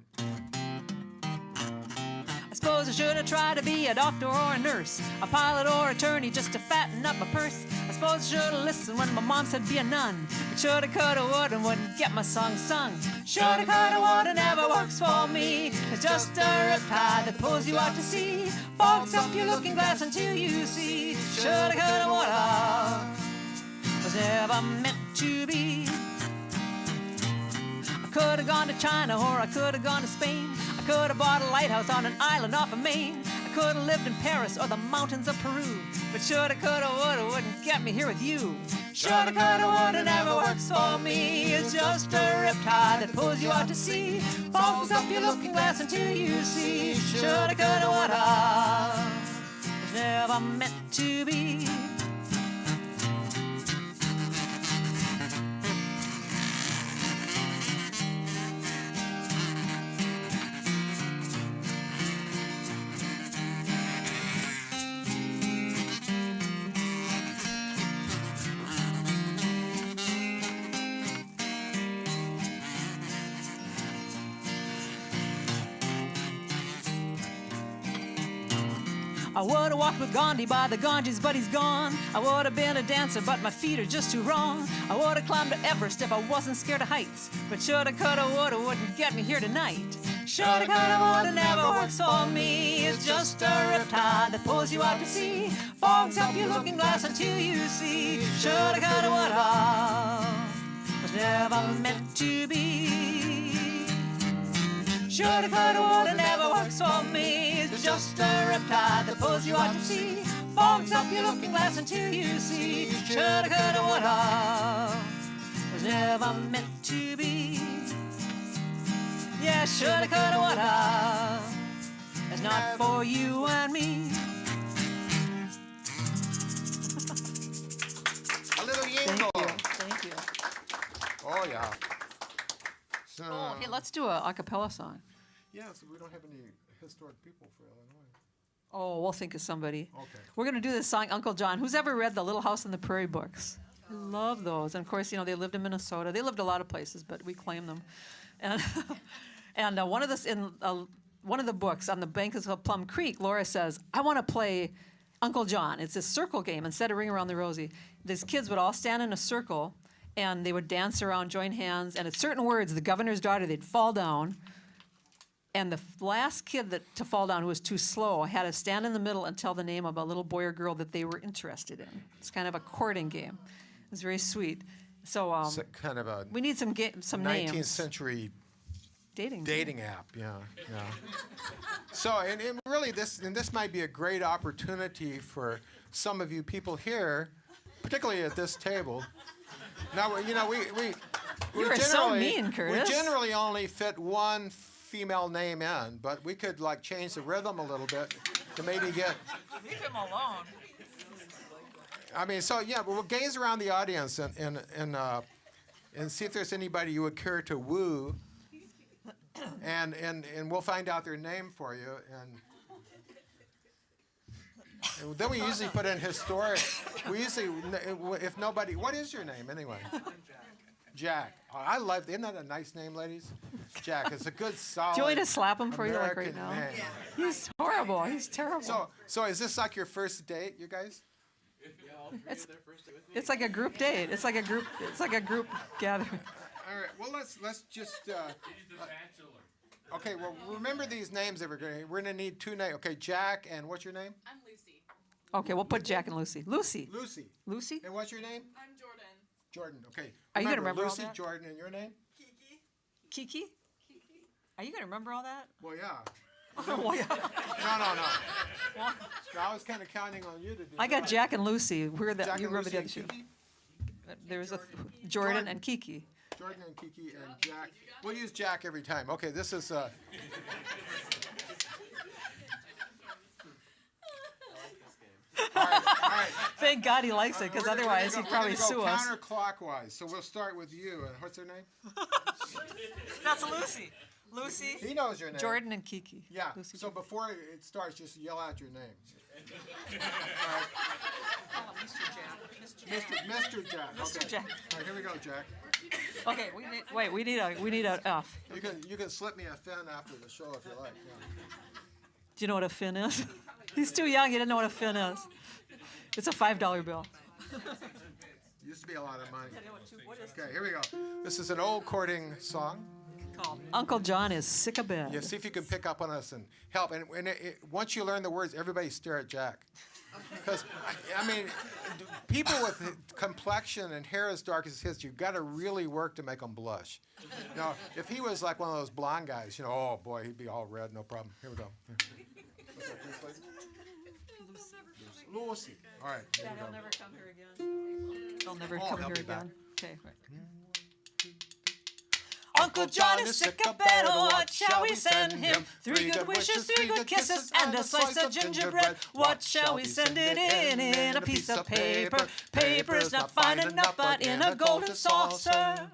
Speaker 1: I suppose I should have tried to be a doctor or a nurse, a pilot or attorney just to fatten up my purse. I suppose I should have listened when my mom said be a nun, but shoulda, coulda, woulda, wouldn't get my song sung. Shoulda, coulda, woulda never works for me. It's just a riptide that pulls you out to sea, fogs up your looking glass until you see. Shoulda, coulda, woulda was never meant to be. I could have gone to China or I could have gone to Spain. I could have bought a lighthouse on an island off of Maine. I could have lived in Paris or the mountains of Peru. But shoulda, coulda, woulda wouldn't get me here with you. Shoulda, coulda, woulda never works for me. It's just a riptide that pulls you out to sea, fogs up your looking glass until you see. Shoulda, coulda, woulda was never meant to be. I would have walked with Gandhi by the Ganges, but he's gone. I would have been a dancer, but my feet are just too wrong. I would have climbed to Everest if I wasn't scared of heights, but shoulda, coulda, woulda wouldn't get me here tonight. Shoulda, coulda, woulda never works for me. It's just a riptide that pulls you out to sea, fogs up your looking glass until you see. Shoulda, coulda, woulda was never meant to be. Shoulda, coulda, woulda never works for me. It's just a riptide that pulls you out to sea, fogs up your looking glass until you see. Shoulda, coulda, woulda was never meant to be. Yeah, shoulda, coulda, woulda is not for you and me.
Speaker 4: A little
Speaker 1: Thank
Speaker 4: yingle.
Speaker 1: you. Thank you.
Speaker 4: Oh, yeah. So,
Speaker 1: Oh, hey, let's do a cappella song.
Speaker 4: yeah, so we don't have any historic people for Illinois.
Speaker 1: Oh, we'll think of somebody.
Speaker 4: Okay.
Speaker 1: We're going to do this song, Uncle John. Who's ever read the Little House on the Prairie books? I love those. And of course, you know, they lived in Minnesota. They lived a lot of places, but we claim them. And and one of the books on the banks of Plum Creek, Laura says, I want to play Uncle John. It's a circle game instead of Ring Around the Rosie. These kids would all stand in a circle, and they would dance around, join hands, and at certain words, the governor's daughter, they'd fall down. And the last kid to fall down, who was too slow, had to stand in the middle and tell the name of a little boy or girl that they were interested in. It's kind of a courting game. It's very sweet. So
Speaker 4: It's a kind of a
Speaker 1: we need some
Speaker 4: 19th
Speaker 1: names.
Speaker 4: century
Speaker 1: Dating
Speaker 4: app. Yeah. So, and really, this might be a great opportunity for some of you people here, particularly at this table. Now, you know, we
Speaker 1: You are so
Speaker 4: generally-
Speaker 1: mean, Curtis.
Speaker 4: We generally only fit one female name in, but we could like change the rhythm a little bit to maybe get.
Speaker 1: Leave him alone.
Speaker 4: I mean, so yeah, we'll gaze around the audience and see if there's anybody you would care to woo, and we'll find out their name for you. And And then we usually put in historic. We usually, if nobody, what is your name anyway? Jack. Oh, I love, isn't that a nice name, ladies? Jack. It's a good, solid.
Speaker 1: Do you want me to slap him for you like right
Speaker 4: American
Speaker 1: now?
Speaker 4: name.
Speaker 1: He's horrible. He's terrible.
Speaker 4: So is this like your first date, you guys?
Speaker 1: It's like a group date. It's like a group. It's like a group gathering.
Speaker 4: All right. Well, let's just. Okay. Well, remember these names that we're gonna need two names. Okay, Jack and what's your name?
Speaker 3: I'm Lucy.
Speaker 1: Okay, we'll put Jack and Lucy. Lucy.
Speaker 4: Lucy.
Speaker 1: Lucy.
Speaker 4: And what's your name?
Speaker 3: I'm Jordan.
Speaker 4: Jordan. Okay.
Speaker 1: Are you gonna remember all
Speaker 4: Lucy,
Speaker 1: that?
Speaker 4: Jordan, and your name?
Speaker 3: Kiki.
Speaker 1: Kiki. Are you gonna remember all that?
Speaker 4: Well, yeah.
Speaker 1: Oh, yeah.
Speaker 4: No. I was kind of counting on you to do.
Speaker 1: I got Jack and Lucy. We're the.
Speaker 4: Jack
Speaker 1: You
Speaker 4: and
Speaker 1: remember the
Speaker 4: Lucy
Speaker 1: other
Speaker 4: and
Speaker 1: two?
Speaker 4: Kiki?
Speaker 1: There's a Jordan and Kiki.
Speaker 4: Jordan and Kiki and Jack. We'll use Jack every time. Okay, this is. All right.
Speaker 1: Thank God he likes it, because
Speaker 4: We're gonna
Speaker 1: otherwise
Speaker 4: go-
Speaker 1: he'd probably
Speaker 4: we're gonna
Speaker 1: sue
Speaker 4: go
Speaker 1: us.
Speaker 4: counterclockwise. So we'll start with you. And what's her name?
Speaker 1: That's Lucy. Lucy.
Speaker 4: He knows your name.
Speaker 1: Jordan and Kiki.
Speaker 4: Yeah.
Speaker 1: Lucy,
Speaker 4: So before it starts, just yell out your name. Mr. Jack.
Speaker 1: Mr.
Speaker 4: Okay.
Speaker 1: Jack.
Speaker 4: All right, here we go, Jack.
Speaker 1: Okay, we need a F.
Speaker 4: You can slip me a fin after the show if you like. Yeah.
Speaker 1: Do you know what a fin is? He's too young. He didn't know what a fin is. It's a $5 bill.
Speaker 4: Used to be a lot of money. Okay, here we go. This is an old courting song.
Speaker 1: Uncle John is sick of bed.
Speaker 4: Yeah, see if you can pick up on us and help. And once you learn the words, everybody stare at Jack. Because, I mean, people with complexion and hair as dark as his, you've got to really work to make them blush. You know, if he was like one of those blonde guys, you know, oh boy, he'd be all red, no problem. Here we go. What's that first lady? Lucy. All right, here we go.
Speaker 1: never come here again. They'll never come
Speaker 4: he'll
Speaker 1: here
Speaker 4: be back.
Speaker 1: again. Okay, right. Uncle John is sick of bed, oh, what shall we send him? 3 good wishes, 3 good kisses, and a slice of gingerbread. What shall we send it in a piece of paper? Paper is not fine enough, but in a golden saucer.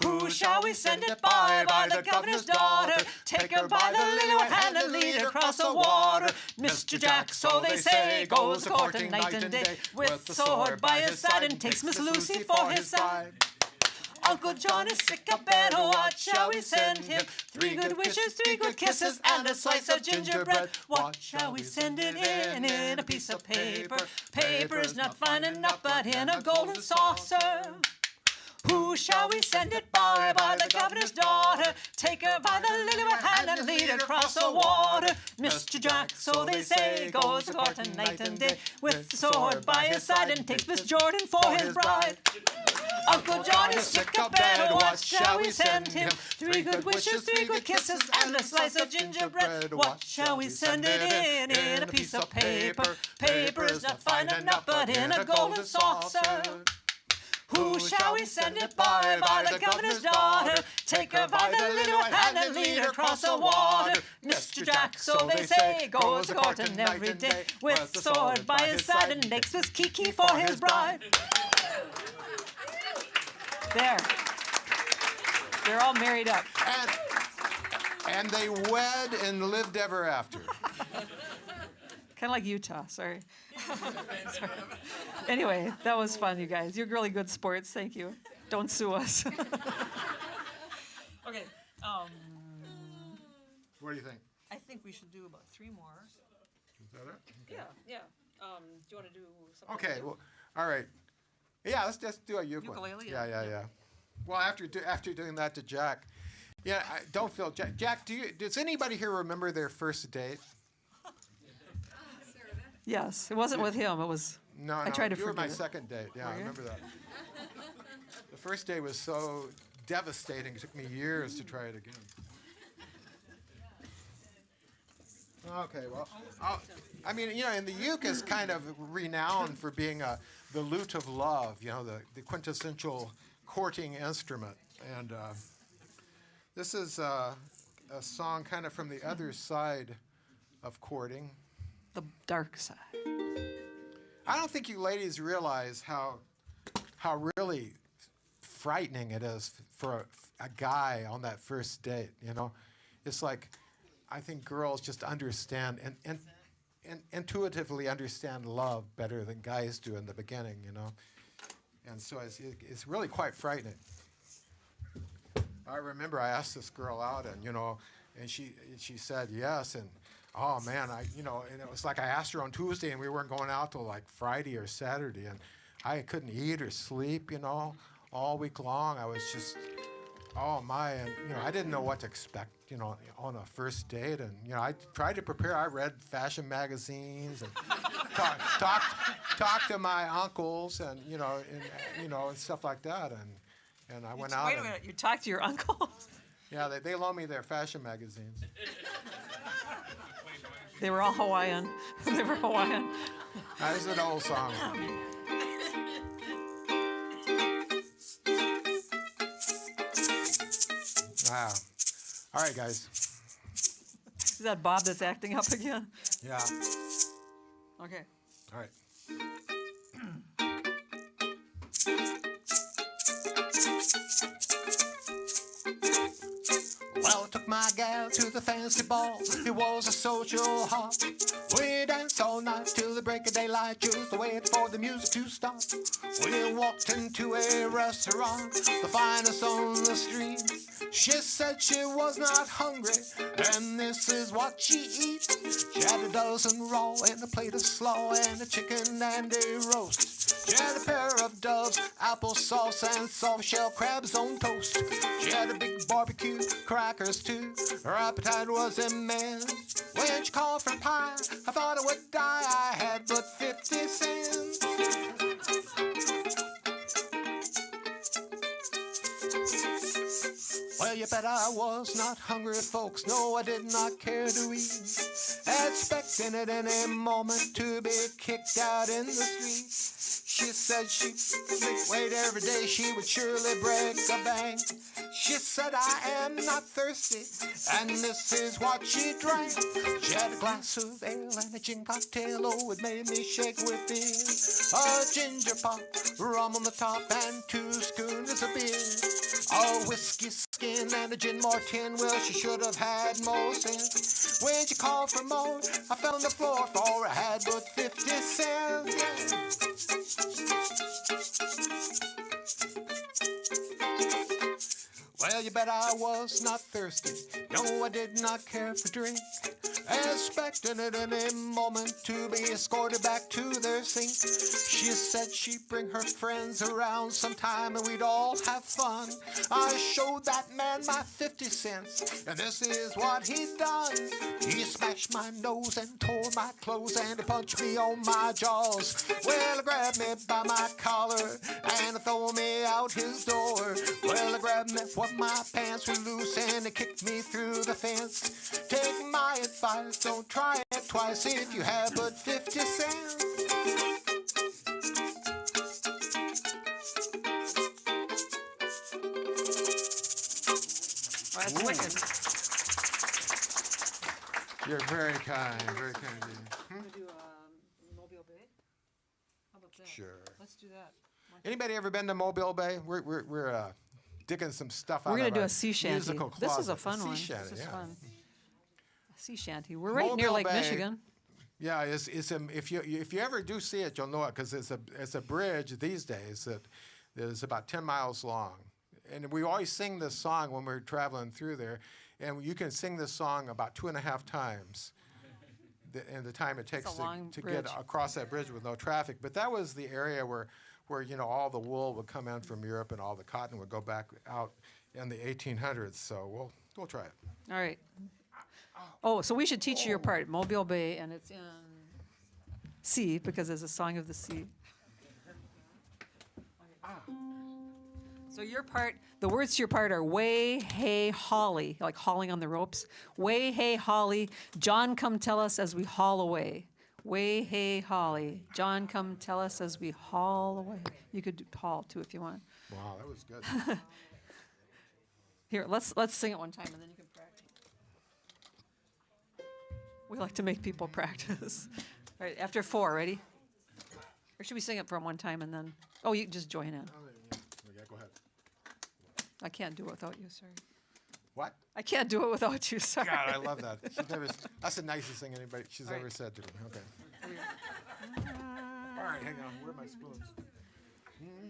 Speaker 1: Who shall we send it by? By the governor's daughter. Take her by the lily white hand and lead her across the water. Mr. Jack, so they say, goes a-courting night and day, with the sword by his side, and takes Miss Lucy for his side. Uncle John is sick of bed, oh, what shall we send him? 3 good wishes, 3 good kisses, and a slice of gingerbread. What shall we send it in a piece of paper? Paper is not fine enough, but in a golden saucer. Who shall we send it by? By the governor's daughter. Take her by the lily white hand and lead her across the water. Mr. Jack, so they say, goes a-courting night and day, with the sword by his side, and takes Miss Jordan for his bride. Uncle John is sick of bed, what shall we send him? 3 good wishes, 3 good kisses, and a slice of gingerbread. What shall we send it in a piece of paper? Paper is not fine enough, but in a golden saucer. Who shall we send it by? By the governor's daughter. Take her by the lily white hand and lead her across the water. Mr. Jack, so they say, goes a-courting every day, with the sword by his side, and takes Miss Kiki for his bride. There. They're all married up.
Speaker 4: And they wed and lived ever after.
Speaker 1: Kind of like Utah, sorry. Sorry. Anyway, that was fun, you guys. You're really good sports. Thank you. Don't sue us. Okay.
Speaker 4: What do you think?
Speaker 1: I think we should do about 3 more.
Speaker 4: Is that it?
Speaker 1: Yeah. Do you want to do something?
Speaker 4: Okay, well, all right. Yeah, let's just do a ukulele.
Speaker 1: Ukulele,
Speaker 4: Yeah. Well, after doing that to Jack, yeah, I don't feel Jack. Does anybody here remember their first date?
Speaker 1: Yes, it wasn't with him. It was.
Speaker 4: No,
Speaker 1: I tried to
Speaker 4: you were my
Speaker 1: forget it.
Speaker 4: second date. Yeah, I
Speaker 1: you?
Speaker 4: remember that. The first day was so devastating. It took me years to try it again. Okay, well, I mean, you know, and the uke is kind of renowned for being the lute of love, you know, the quintessential courting instrument. And this is a song kind of from the other side of courting.
Speaker 1: The dark side.
Speaker 4: I don't think you ladies realize how really frightening it is for a guy on that first date, you know? It's like, I think girls just understand, and intuitively understand love better than guys do in the beginning, you know. And so it's really quite frightening. I remember I asked this girl out, and you know, and she said yes, and oh man, and it was like I asked her on Tuesday, and we weren't going out till like Friday or Saturday, and I couldn't eat or sleep, you know, all week long. I was just, oh my, and you know, I didn't know what to expect, you know, on a first date, and you know, I tried to prepare. I read fashion magazines and talked to my uncles, and you know, and stuff like that, and I went out.
Speaker 1: Wait a minute, you talked to your uncles?
Speaker 4: Yeah, they loaned me their fashion magazines.
Speaker 1: They were all Hawaiian. They were Hawaiian.
Speaker 4: This is an old song. Wow. All right, guys.
Speaker 1: Is that Bob that's acting up again?
Speaker 4: Yeah.
Speaker 1: Okay.
Speaker 4: All right. Well, I took my gal to the fancy ball. It was a social hop. We danced all night till the break of daylight, just waited for the music to stop. We walked into a restaurant, the finest on the street. She said she was not hungry, and this is what she eats. She had a dozen raw and a plate of slaw and a chicken and a roast. She had a pair of doves, applesauce, and soft-shell crabs on toast. She had a big barbecue, crackers too. Her appetite was immense. When she called for pie, I thought I would die. I had but 50 cents. Well, you bet I was not hungry, folks. No, I did not care to eat. Expecting at any moment to be kicked out in the street. She said she'd wait every day, she would surely break a bank. She said, I am not thirsty, and this is what she drank. She had a glass of ale and a gin cocktail, oh, it made me shake with fear. A ginger pop, rum on the top, and 2 schooners of beer. A whiskey skin and a gin martin, well, she should have had more sense. When she called for more, I fell on the floor, for I had but 50 cents. Well, you bet I was not thirsty. No, I did not care for drink. Expecting at any moment to be escorted back to their sink. She said she'd bring her friends around sometime and we'd all have fun. I showed that man my 50 cents, and this is what he'd done. He smashed my nose and tore my clothes and he punched me on my jaws. Well, he grabbed me by my collar and threw me out his door. Well, he grabbed me when my pants were loose and he kicked me through the fence. Take my advice, don't try it twice if you have but 50 cents.
Speaker 1: Well, that's wicked.
Speaker 4: You're very kind, very kind.
Speaker 1: Want to do Mobile Bay? How about that?
Speaker 4: Sure.
Speaker 1: Let's do that.
Speaker 4: Anybody ever been to Mobile Bay? We're digging some stuff out.
Speaker 1: We're
Speaker 4: going
Speaker 1: gonna
Speaker 4: to
Speaker 1: do a sea shanty.
Speaker 4: Musical
Speaker 1: This is
Speaker 4: closet.
Speaker 1: a fun one.
Speaker 4: Sea shanty,
Speaker 1: This is
Speaker 4: yeah.
Speaker 1: fun. A sea shanty. We're right near
Speaker 4: Mobile
Speaker 1: Lake
Speaker 4: Bay.
Speaker 1: Michigan.
Speaker 4: Yeah, if you ever do see it, you'll know it because it's a bridge these days that is about 10 miles long, and we always sing this song when we're traveling through there, and you can sing this song about 2.5 times. And the time it takes to get across that bridge with no traffic. But that was the area where you know all the wool would come in from Europe and all the cotton would go back out in the 1800s. So we'll try it.
Speaker 1: All right. Oh, so we should teach you your part, Mobile Bay, and it's in C because it's a song of the sea. So your part, the words to your part are way, hey, holly, like hauling on the ropes. Way, hey, holly, John, come tell us as we haul away. Way, hey, holly, John, come tell us as we haul away. You could do haul too if you want.
Speaker 4: Wow, that was good.
Speaker 1: Here, let's sing it one time and then you can practice. We like to make people practice. All right, after 4, ready? Or should we sing it from one time and then? Oh, you just join in.
Speaker 4: Yeah, go ahead.
Speaker 1: I can't do it without you, sorry.
Speaker 4: What?
Speaker 1: I can't do it without you. Sorry.
Speaker 4: God, I love that. That's the nicest thing she's ever said to me. Okay. All right, hang on. Where are my spoons?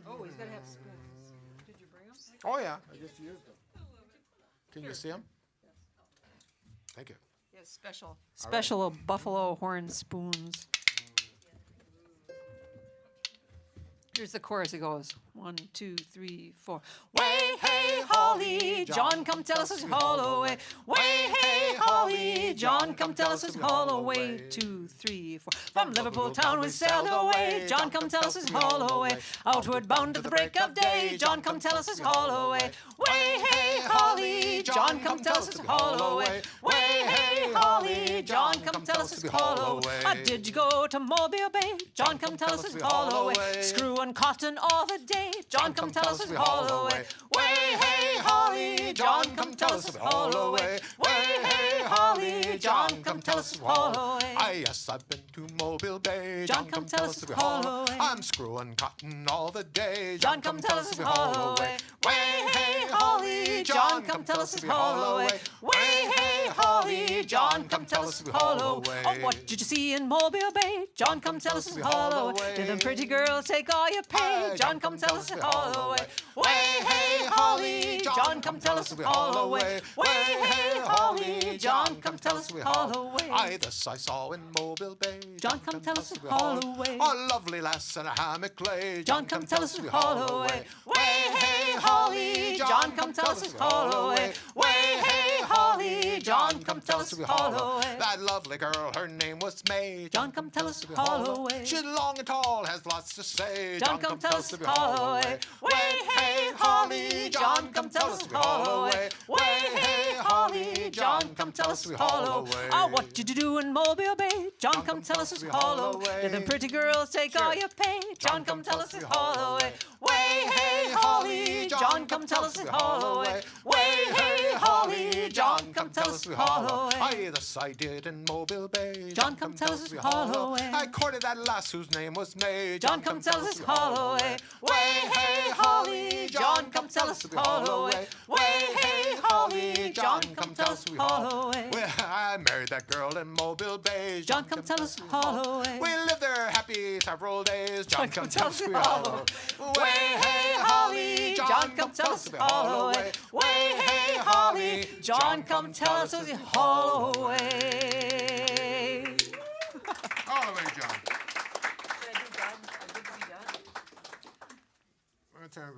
Speaker 1: Oh, he's got to have spoons. Did you bring them?
Speaker 4: Oh, yeah. I just used them. Can you see them? Thank you.
Speaker 1: Yes, special buffalo horn spoons. Here's the chorus. It goes 1, 2, 3, 4. Way hey Holly, John, come tell us his Holloway. Way hey Holly, John, come tell us his Holloway. 2, 3, 4. From Liverpool town we sailed away. John, come tell us his Holloway. Outward bound to the break of day. John, come tell us his Holloway. Way hey Holly, John, come tell us his Holloway. Way hey Holly, John, come tell us his Holloway. Did you go to Mobile Bay? John, come tell us his Holloway. Screw and cotton all the day. John, come tell us his Holloway. Way hey Holly, John, come tell us his Holloway. Way hey Holly, John, come tell us his Holloway.
Speaker 4: Yes, I've been to Mobile Bay.
Speaker 1: John, come tell us his Holloway.
Speaker 4: I'm screwing cotton all the day.
Speaker 1: John, come tell us his Holloway. Way hey Holly, John, come tell us his Holloway. Way hey Holly, John, come tell us his Holloway. Oh, what did you see in Mobile Bay? John, come tell us his Holloway. Did them pretty girls take all your pay? John, come tell us his Holloway. Way hey Holly, John, come tell us his Holloway. Way hey Holly, John, come tell us his Holloway.
Speaker 4: This I saw in Mobile Bay.
Speaker 1: John, come tell us his Holloway.
Speaker 4: A lovely lass in a hammock lay.
Speaker 1: John, come tell us his Holloway. Way hey Holly, John, come tell us his Holloway. Way hey Holly, John, come tell us his Holloway.
Speaker 4: That lovely girl, her name was May.
Speaker 1: John, come tell us his Holloway.
Speaker 4: She's long and tall, has lots to say.
Speaker 1: John, come tell us his Holloway. Way hey Holly, John, come tell us his Holloway. Way hey Holly, John, come tell us his Holloway. What did you do in Mobile Bay? John, come tell us his Holloway. Did them pretty girls take all your pay? John, come tell us his Holloway. Way hey Holly, John, come tell us his Holloway. Way hey Holly, John, come tell us his Holloway.
Speaker 4: This I did in Mobile Bay.
Speaker 1: John, come tell us his Holloway.
Speaker 4: I courted that lass whose name was May.
Speaker 1: John, come tell us his Holloway. Way hey Holly, John, come tell us his Holloway. Way hey Holly, John, come tell us his Holloway.
Speaker 4: Well, I married that girl in Mobile Bay.
Speaker 1: John, come tell us his Holloway.
Speaker 4: We lived there happy several days. John, come tell us his
Speaker 1: Holloway. Way hey Holly, John, come tell us his Holloway. Way hey Holly, John, come tell us his Holloway.
Speaker 4: All the way, John.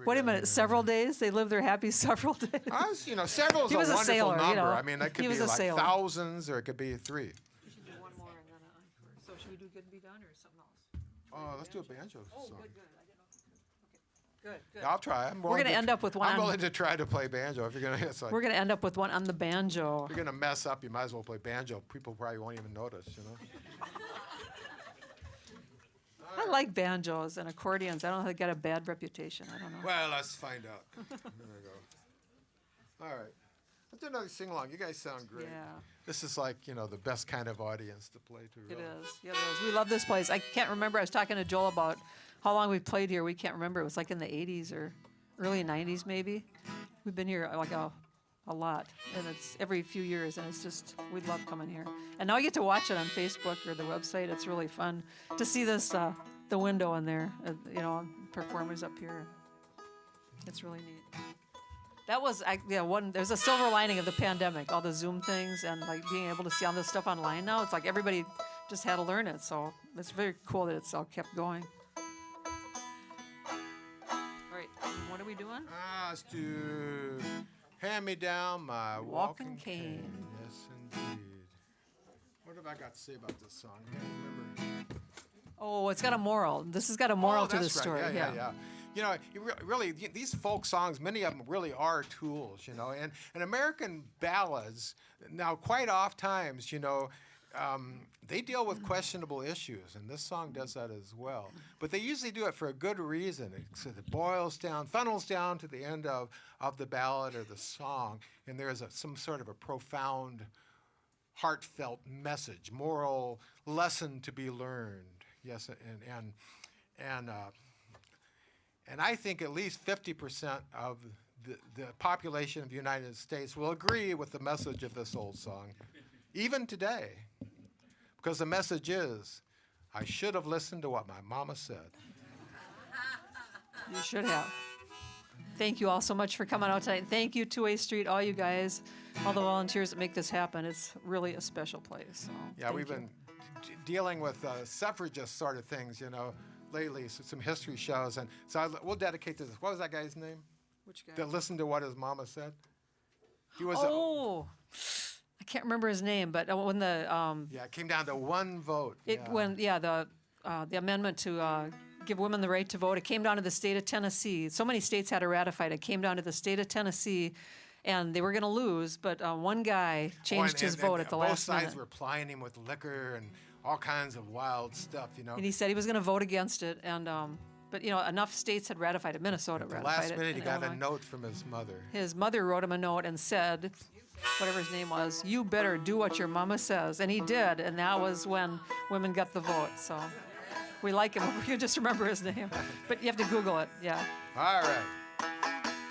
Speaker 1: Wait a minute, several days? They lived there happy several days?
Speaker 4: Several is
Speaker 1: He was
Speaker 4: a
Speaker 1: a
Speaker 4: wonderful
Speaker 1: sailor,
Speaker 4: number.
Speaker 1: you know.
Speaker 4: I mean, that could
Speaker 1: He
Speaker 4: be
Speaker 1: was a
Speaker 4: like
Speaker 1: sailor.
Speaker 4: thousands, or it could be 3.
Speaker 1: We should do one more and then an encore. So should we do Good and Be Done or something else?
Speaker 4: Oh, let's do a banjo
Speaker 1: Oh,
Speaker 4: song.
Speaker 1: good, good. I didn't know. Okay, good, good.
Speaker 4: I'll try.
Speaker 1: We're gonna end up with one
Speaker 4: I'm
Speaker 1: on-
Speaker 4: willing to try to play banjo. If you're gonna, it's like,
Speaker 1: We're going to end up with one on the banjo.
Speaker 4: if you're gonna mess up, you might as well play banjo. People probably won't even notice.
Speaker 1: I like banjos and accordions. I don't know if they got a bad reputation. I don't know.
Speaker 4: Well, let's find out. There we go. All right. Let's do another sing along. You guys sound great.
Speaker 1: Yeah,
Speaker 4: This is like, the best kind of audience to play to.
Speaker 1: it
Speaker 4: really.
Speaker 1: is. Yeah, it is. We love this place. I can't remember. I was talking to Joel about how long we played here. We can't remember. It was like in the 80s or early 90s maybe. We've been here like a lot. And it's every few years. And it's just, we love coming here. And now I get to watch it on Facebook or the website. It's really fun to see this, the window in there, performers up here. It's really neat. That was, there's a silver lining of the pandemic, all the Zoom things and like being able to see all this stuff online now. It's like everybody just had to learn it. So it's very cool that it's all kept going. All right, what are we doing?
Speaker 4: Let's do Hand Me Down My
Speaker 1: Walking
Speaker 4: Walking
Speaker 1: Cane.
Speaker 4: Yes, indeed. What have I got to say about this song? I can't remember.
Speaker 1: Oh, it's got a moral. This has got a moral to
Speaker 4: that's
Speaker 1: the story.
Speaker 4: right. Yeah. Really, these folk songs, many of them really are tools, and American ballads, now quite oft times, they deal with questionable issues, and this song does that as well. But they usually do it for a good reason. It funnels down to the end of the ballad or the song, and there's some sort of a profound, heartfelt message, moral lesson to be learned. Yes, and I think at least 50% of the population of the United States will agree with the message of this old song, even today, because the message is, I should have listened to what my mama said.
Speaker 1: You should have. Thank you all so much for coming out tonight. Thank you, 2A Street, all you guys, all the volunteers that make this happen. It's really a special place. So
Speaker 4: Yeah, we've been dealing with suffragist sort of things, lately, some history shows. And so we'll dedicate to this. What was that guy's name?
Speaker 1: Which guy?
Speaker 4: That listened to what his mama said? He was.
Speaker 1: I can't remember his name, but when the
Speaker 4: Yeah, it came down to one vote.
Speaker 1: the amendment to give women the right to vote, it came down to the state of Tennessee. So many states had to ratify it. It came down to the state of Tennessee, and they were going to lose, but one guy changed his vote at the last minute.
Speaker 4: Both sides were plying him with liquor and all kinds of wild stuff,
Speaker 1: And he said he was going to vote against it, and but enough states had ratified it. Minnesota
Speaker 4: At the
Speaker 1: ratified
Speaker 4: last
Speaker 1: it.
Speaker 4: minute, he
Speaker 1: and
Speaker 4: got a
Speaker 1: Illinois.
Speaker 4: note from his mother.
Speaker 1: His mother wrote him a note and said, whatever his name was, you better do what your mama says. And he did, and that was when women got the vote. So we like him. We can just remember his name. But you have to Google it, yeah.
Speaker 4: All right.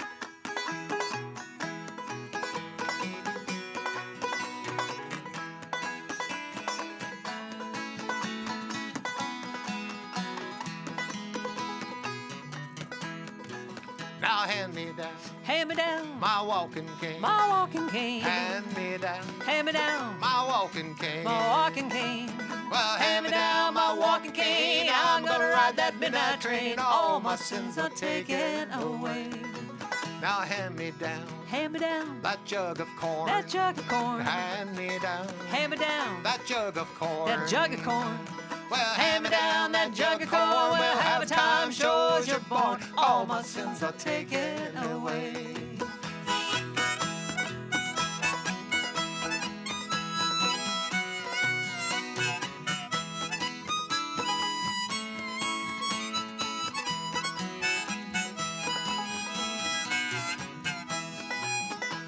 Speaker 4: Now hand me down
Speaker 1: Hand me down
Speaker 4: my walking cane.
Speaker 1: my walking cane.
Speaker 4: Hand me down
Speaker 1: Hand me down
Speaker 4: my walking cane.
Speaker 1: my walking cane.
Speaker 4: Well,
Speaker 1: Hand me down my walking cane. I'm gonna ride that midnight train. All my sins are taken away.
Speaker 4: Now hand me down
Speaker 1: Hand me down
Speaker 4: that jug of corn.
Speaker 1: that jug of corn.
Speaker 4: Hand me down
Speaker 1: Hand me down
Speaker 4: that jug of corn.
Speaker 1: that jug of corn.
Speaker 4: Well,
Speaker 1: Hand me down that jug of corn. We'll have a time sure as you're born. All my sins are taken away.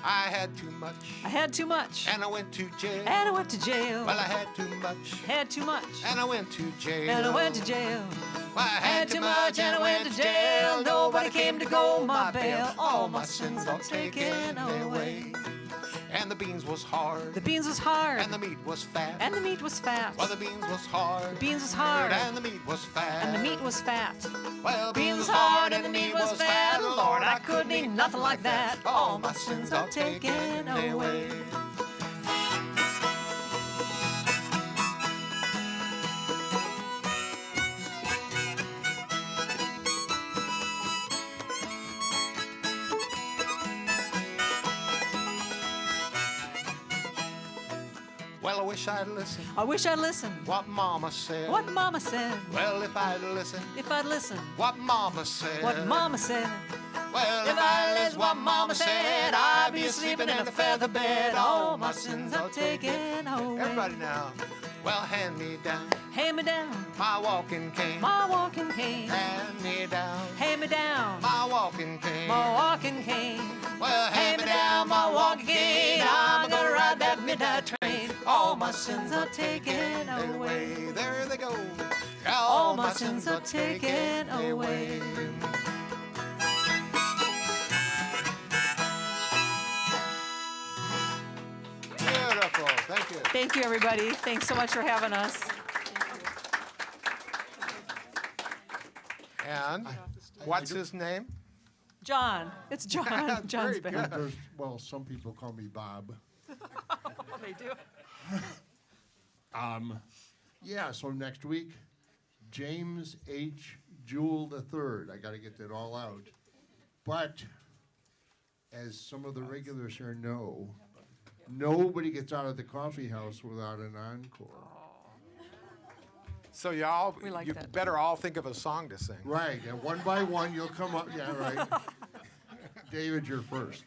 Speaker 4: I had too much
Speaker 1: I had too much,
Speaker 4: and I went to jail.
Speaker 1: and I went to jail.
Speaker 4: Well, I had too much
Speaker 1: Had too much,
Speaker 4: and I went to jail.
Speaker 1: and I went to jail.
Speaker 4: Well, I
Speaker 1: Had too much, and I went to jail. Nobody came to go my bail. All my sins are taken away.
Speaker 4: And the beans was hard.
Speaker 1: The beans was hard,
Speaker 4: And the meat was fat.
Speaker 1: and the meat was fat.
Speaker 4: Well, the beans was hard.
Speaker 1: The beans was hard,
Speaker 4: And the meat was fat.
Speaker 1: and the meat was fat.
Speaker 4: Well,
Speaker 1: Beans was hard, and the meat was fat. Lord, I couldn't eat nothing like that. All my sins are taken away.
Speaker 4: Well, I wish I'd listened.
Speaker 1: I wish I'd listened.
Speaker 4: What Mama said.
Speaker 1: What Mama said.
Speaker 4: Well, if I'd listened.
Speaker 1: If I'd listened.
Speaker 4: What Mama said.
Speaker 1: What Mama said.
Speaker 4: Well,
Speaker 1: If I listened what Mama said, I'd be sleeping in a feather bed. All my sins are taken away.
Speaker 4: Everybody now. Well, hand me down
Speaker 1: Hand me down
Speaker 4: my walking cane.
Speaker 1: my walking cane.
Speaker 4: Hand me down
Speaker 1: Hand me down
Speaker 4: my walking cane.
Speaker 1: my walking cane.
Speaker 4: Well,
Speaker 1: Hand me down my walking cane. I'm gonna ride that midnight train. All my sins are taken away.
Speaker 4: There they go.
Speaker 1: All my sins are taken away.
Speaker 4: Beautiful. Thank you.
Speaker 1: Thank you, everybody. Thanks so much for having us.
Speaker 4: And what's his name?
Speaker 1: John. It's John. John's
Speaker 4: Very
Speaker 1: band.
Speaker 4: good.
Speaker 6: Well, some people call me Bob.
Speaker 1: Oh, they do.
Speaker 6: Yeah, so next week, James H. Jewell III. I got to get that all out. But as some of the regulars here know, nobody gets out of the coffee house without an encore.
Speaker 4: So y'all,
Speaker 1: We like
Speaker 4: you
Speaker 1: that.
Speaker 4: better all think of a song to sing.
Speaker 6: Right, and one by one, you'll come up. Yeah, right. David, you're first.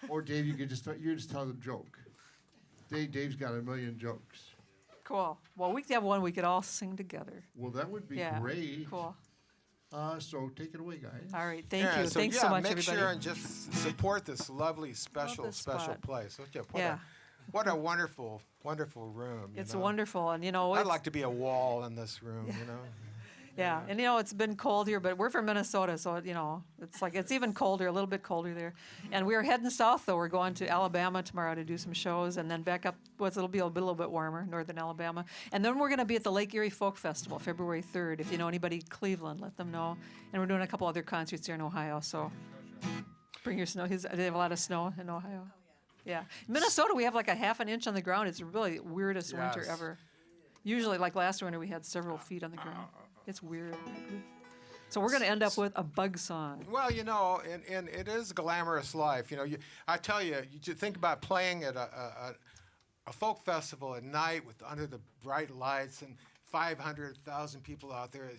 Speaker 6: Or Dave, you just tell the joke. Dave's got a million jokes.
Speaker 1: Cool. Well, we could have one we could all sing together.
Speaker 6: Well, that would be
Speaker 1: Yeah.
Speaker 6: great.
Speaker 1: Cool.
Speaker 6: So take it away, guys.
Speaker 1: All right. Thank
Speaker 4: Yeah,
Speaker 1: you.
Speaker 4: so
Speaker 1: Thanks
Speaker 4: yeah,
Speaker 1: so much,
Speaker 4: make
Speaker 1: everybody.
Speaker 4: sure and just support this lovely, special,
Speaker 1: this
Speaker 4: special
Speaker 1: spot.
Speaker 4: place. What
Speaker 1: Yeah.
Speaker 4: what a wonderful, wonderful room. you
Speaker 1: It's
Speaker 4: know?
Speaker 1: wonderful, and
Speaker 4: I'd like to be a wall in this room, you know.
Speaker 1: Yeah, and it's been cold here, but we're from Minnesota, so it's even colder, a little bit colder there. And we're heading south, though. We're going to Alabama tomorrow to do some shows, and then back up. It'll be a little bit warmer, northern Alabama. And then we're going to be at the Lake Erie Folk Festival, February 3rd. If you know anybody in Cleveland, let them know. And we're doing a couple other concerts here in Ohio, so bring your snow. They have a lot of snow in Ohio. Yeah, Minnesota, we have like a half an inch on the ground. It's really the weirdest winter
Speaker 4: Yes.
Speaker 1: ever. Usually, like last winter, we had several feet on the ground. It's weird. So we're going to end up with a bug song.
Speaker 4: Well, and it is a glamorous life. I tell you, you just think about playing at a folk festival at night under the bright lights and 500,000 people out there.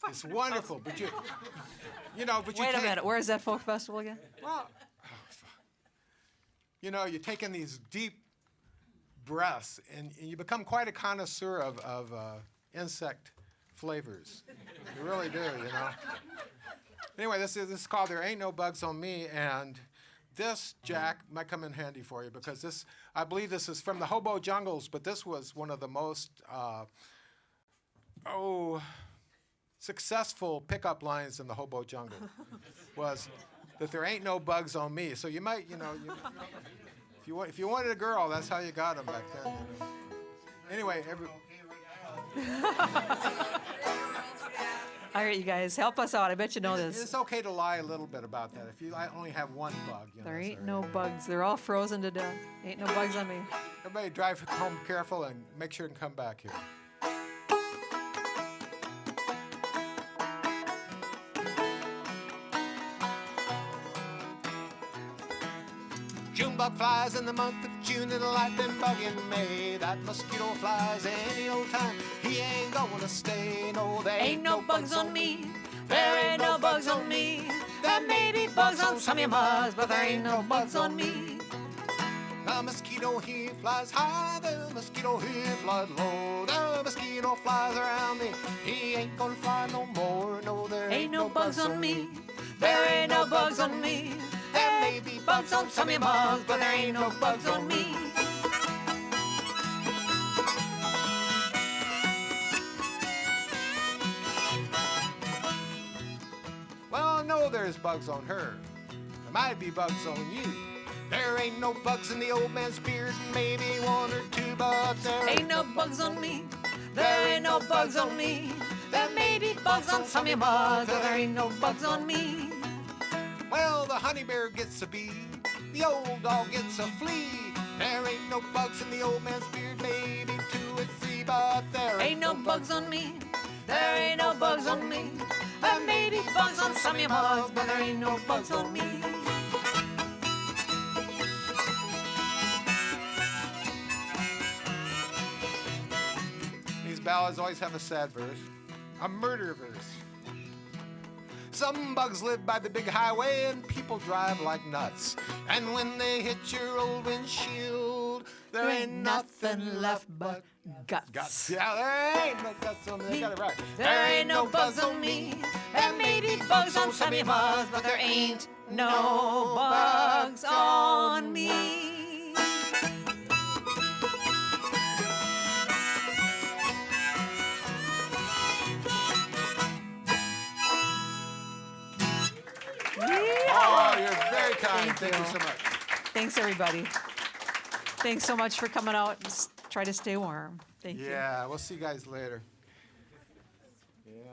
Speaker 4: It's wonderful. But
Speaker 1: Wait a minute. Where is that folk festival again?
Speaker 4: Well, you're taking these deep breaths, and you become quite a connoisseur of insect flavors. You really do, Anyway, this is called "There Ain't No Bugs on Me," and this, Jack, might come in handy for you because I believe this is from the Hobo Jungles, but this was one of the most successful pickup lines in the Hobo Jungle. Was that there ain't no bugs on me. So you might, if you wanted a girl, that's how you got them back then. Anyway,
Speaker 1: All right, you guys, help us out. I bet you know this.
Speaker 4: It's okay to lie a little bit about that. If I only have one bug,
Speaker 1: There ain't no bugs. They're all frozen to death. Ain't no bugs on me.
Speaker 4: Everybody drive home careful and make sure to come back here. Junebug flies in the month of June and a lightning bug in May. That mosquito flies any old time. He ain't gonna stay. No, there
Speaker 1: Ain't no bugs on me. There ain't no bugs on me. There may be bugs on some of your bugs, but there ain't no bugs on me.
Speaker 4: The mosquito he flies high, the mosquito he flies low. The mosquito flies around me. He ain't gonna fly no more. No, there
Speaker 1: Ain't no bugs on me. There ain't no bugs on me. There may be bugs on some of your bugs, but there ain't no bugs on me.
Speaker 4: Well, I know there's bugs on her. There might be bugs on you. There ain't no bugs in the old man's beard, maybe one or two, but there
Speaker 1: Ain't no bugs on me. There ain't no bugs on me. There may be bugs on some of your bugs, but there ain't no bugs on me.
Speaker 4: Well, the honey bear gets a bee, the old dog gets a flea. There ain't no bugs in the old man's beard, maybe two or three, but there
Speaker 1: Ain't no bugs on me. There ain't no bugs on me. There may be bugs on some of your bugs, but there ain't no bugs on me.
Speaker 4: These ballads always have a sad verse, a murder verse. Some bugs live by the big highway and people drive like nuts. And when they hit your old windshield, there ain't nothing left but guts. Yeah, there ain't no guts on me. They got it right.
Speaker 1: There ain't no bugs on me. There may be bugs on some of your bugs, but there ain't no bugs on me.
Speaker 4: Oh, you're very kind. Thank you
Speaker 1: you.
Speaker 4: so much.
Speaker 1: Thanks, everybody. Thanks so much for coming out. Just try to stay warm. Thank you.
Speaker 4: Yeah, we'll see you guys later. Yeah.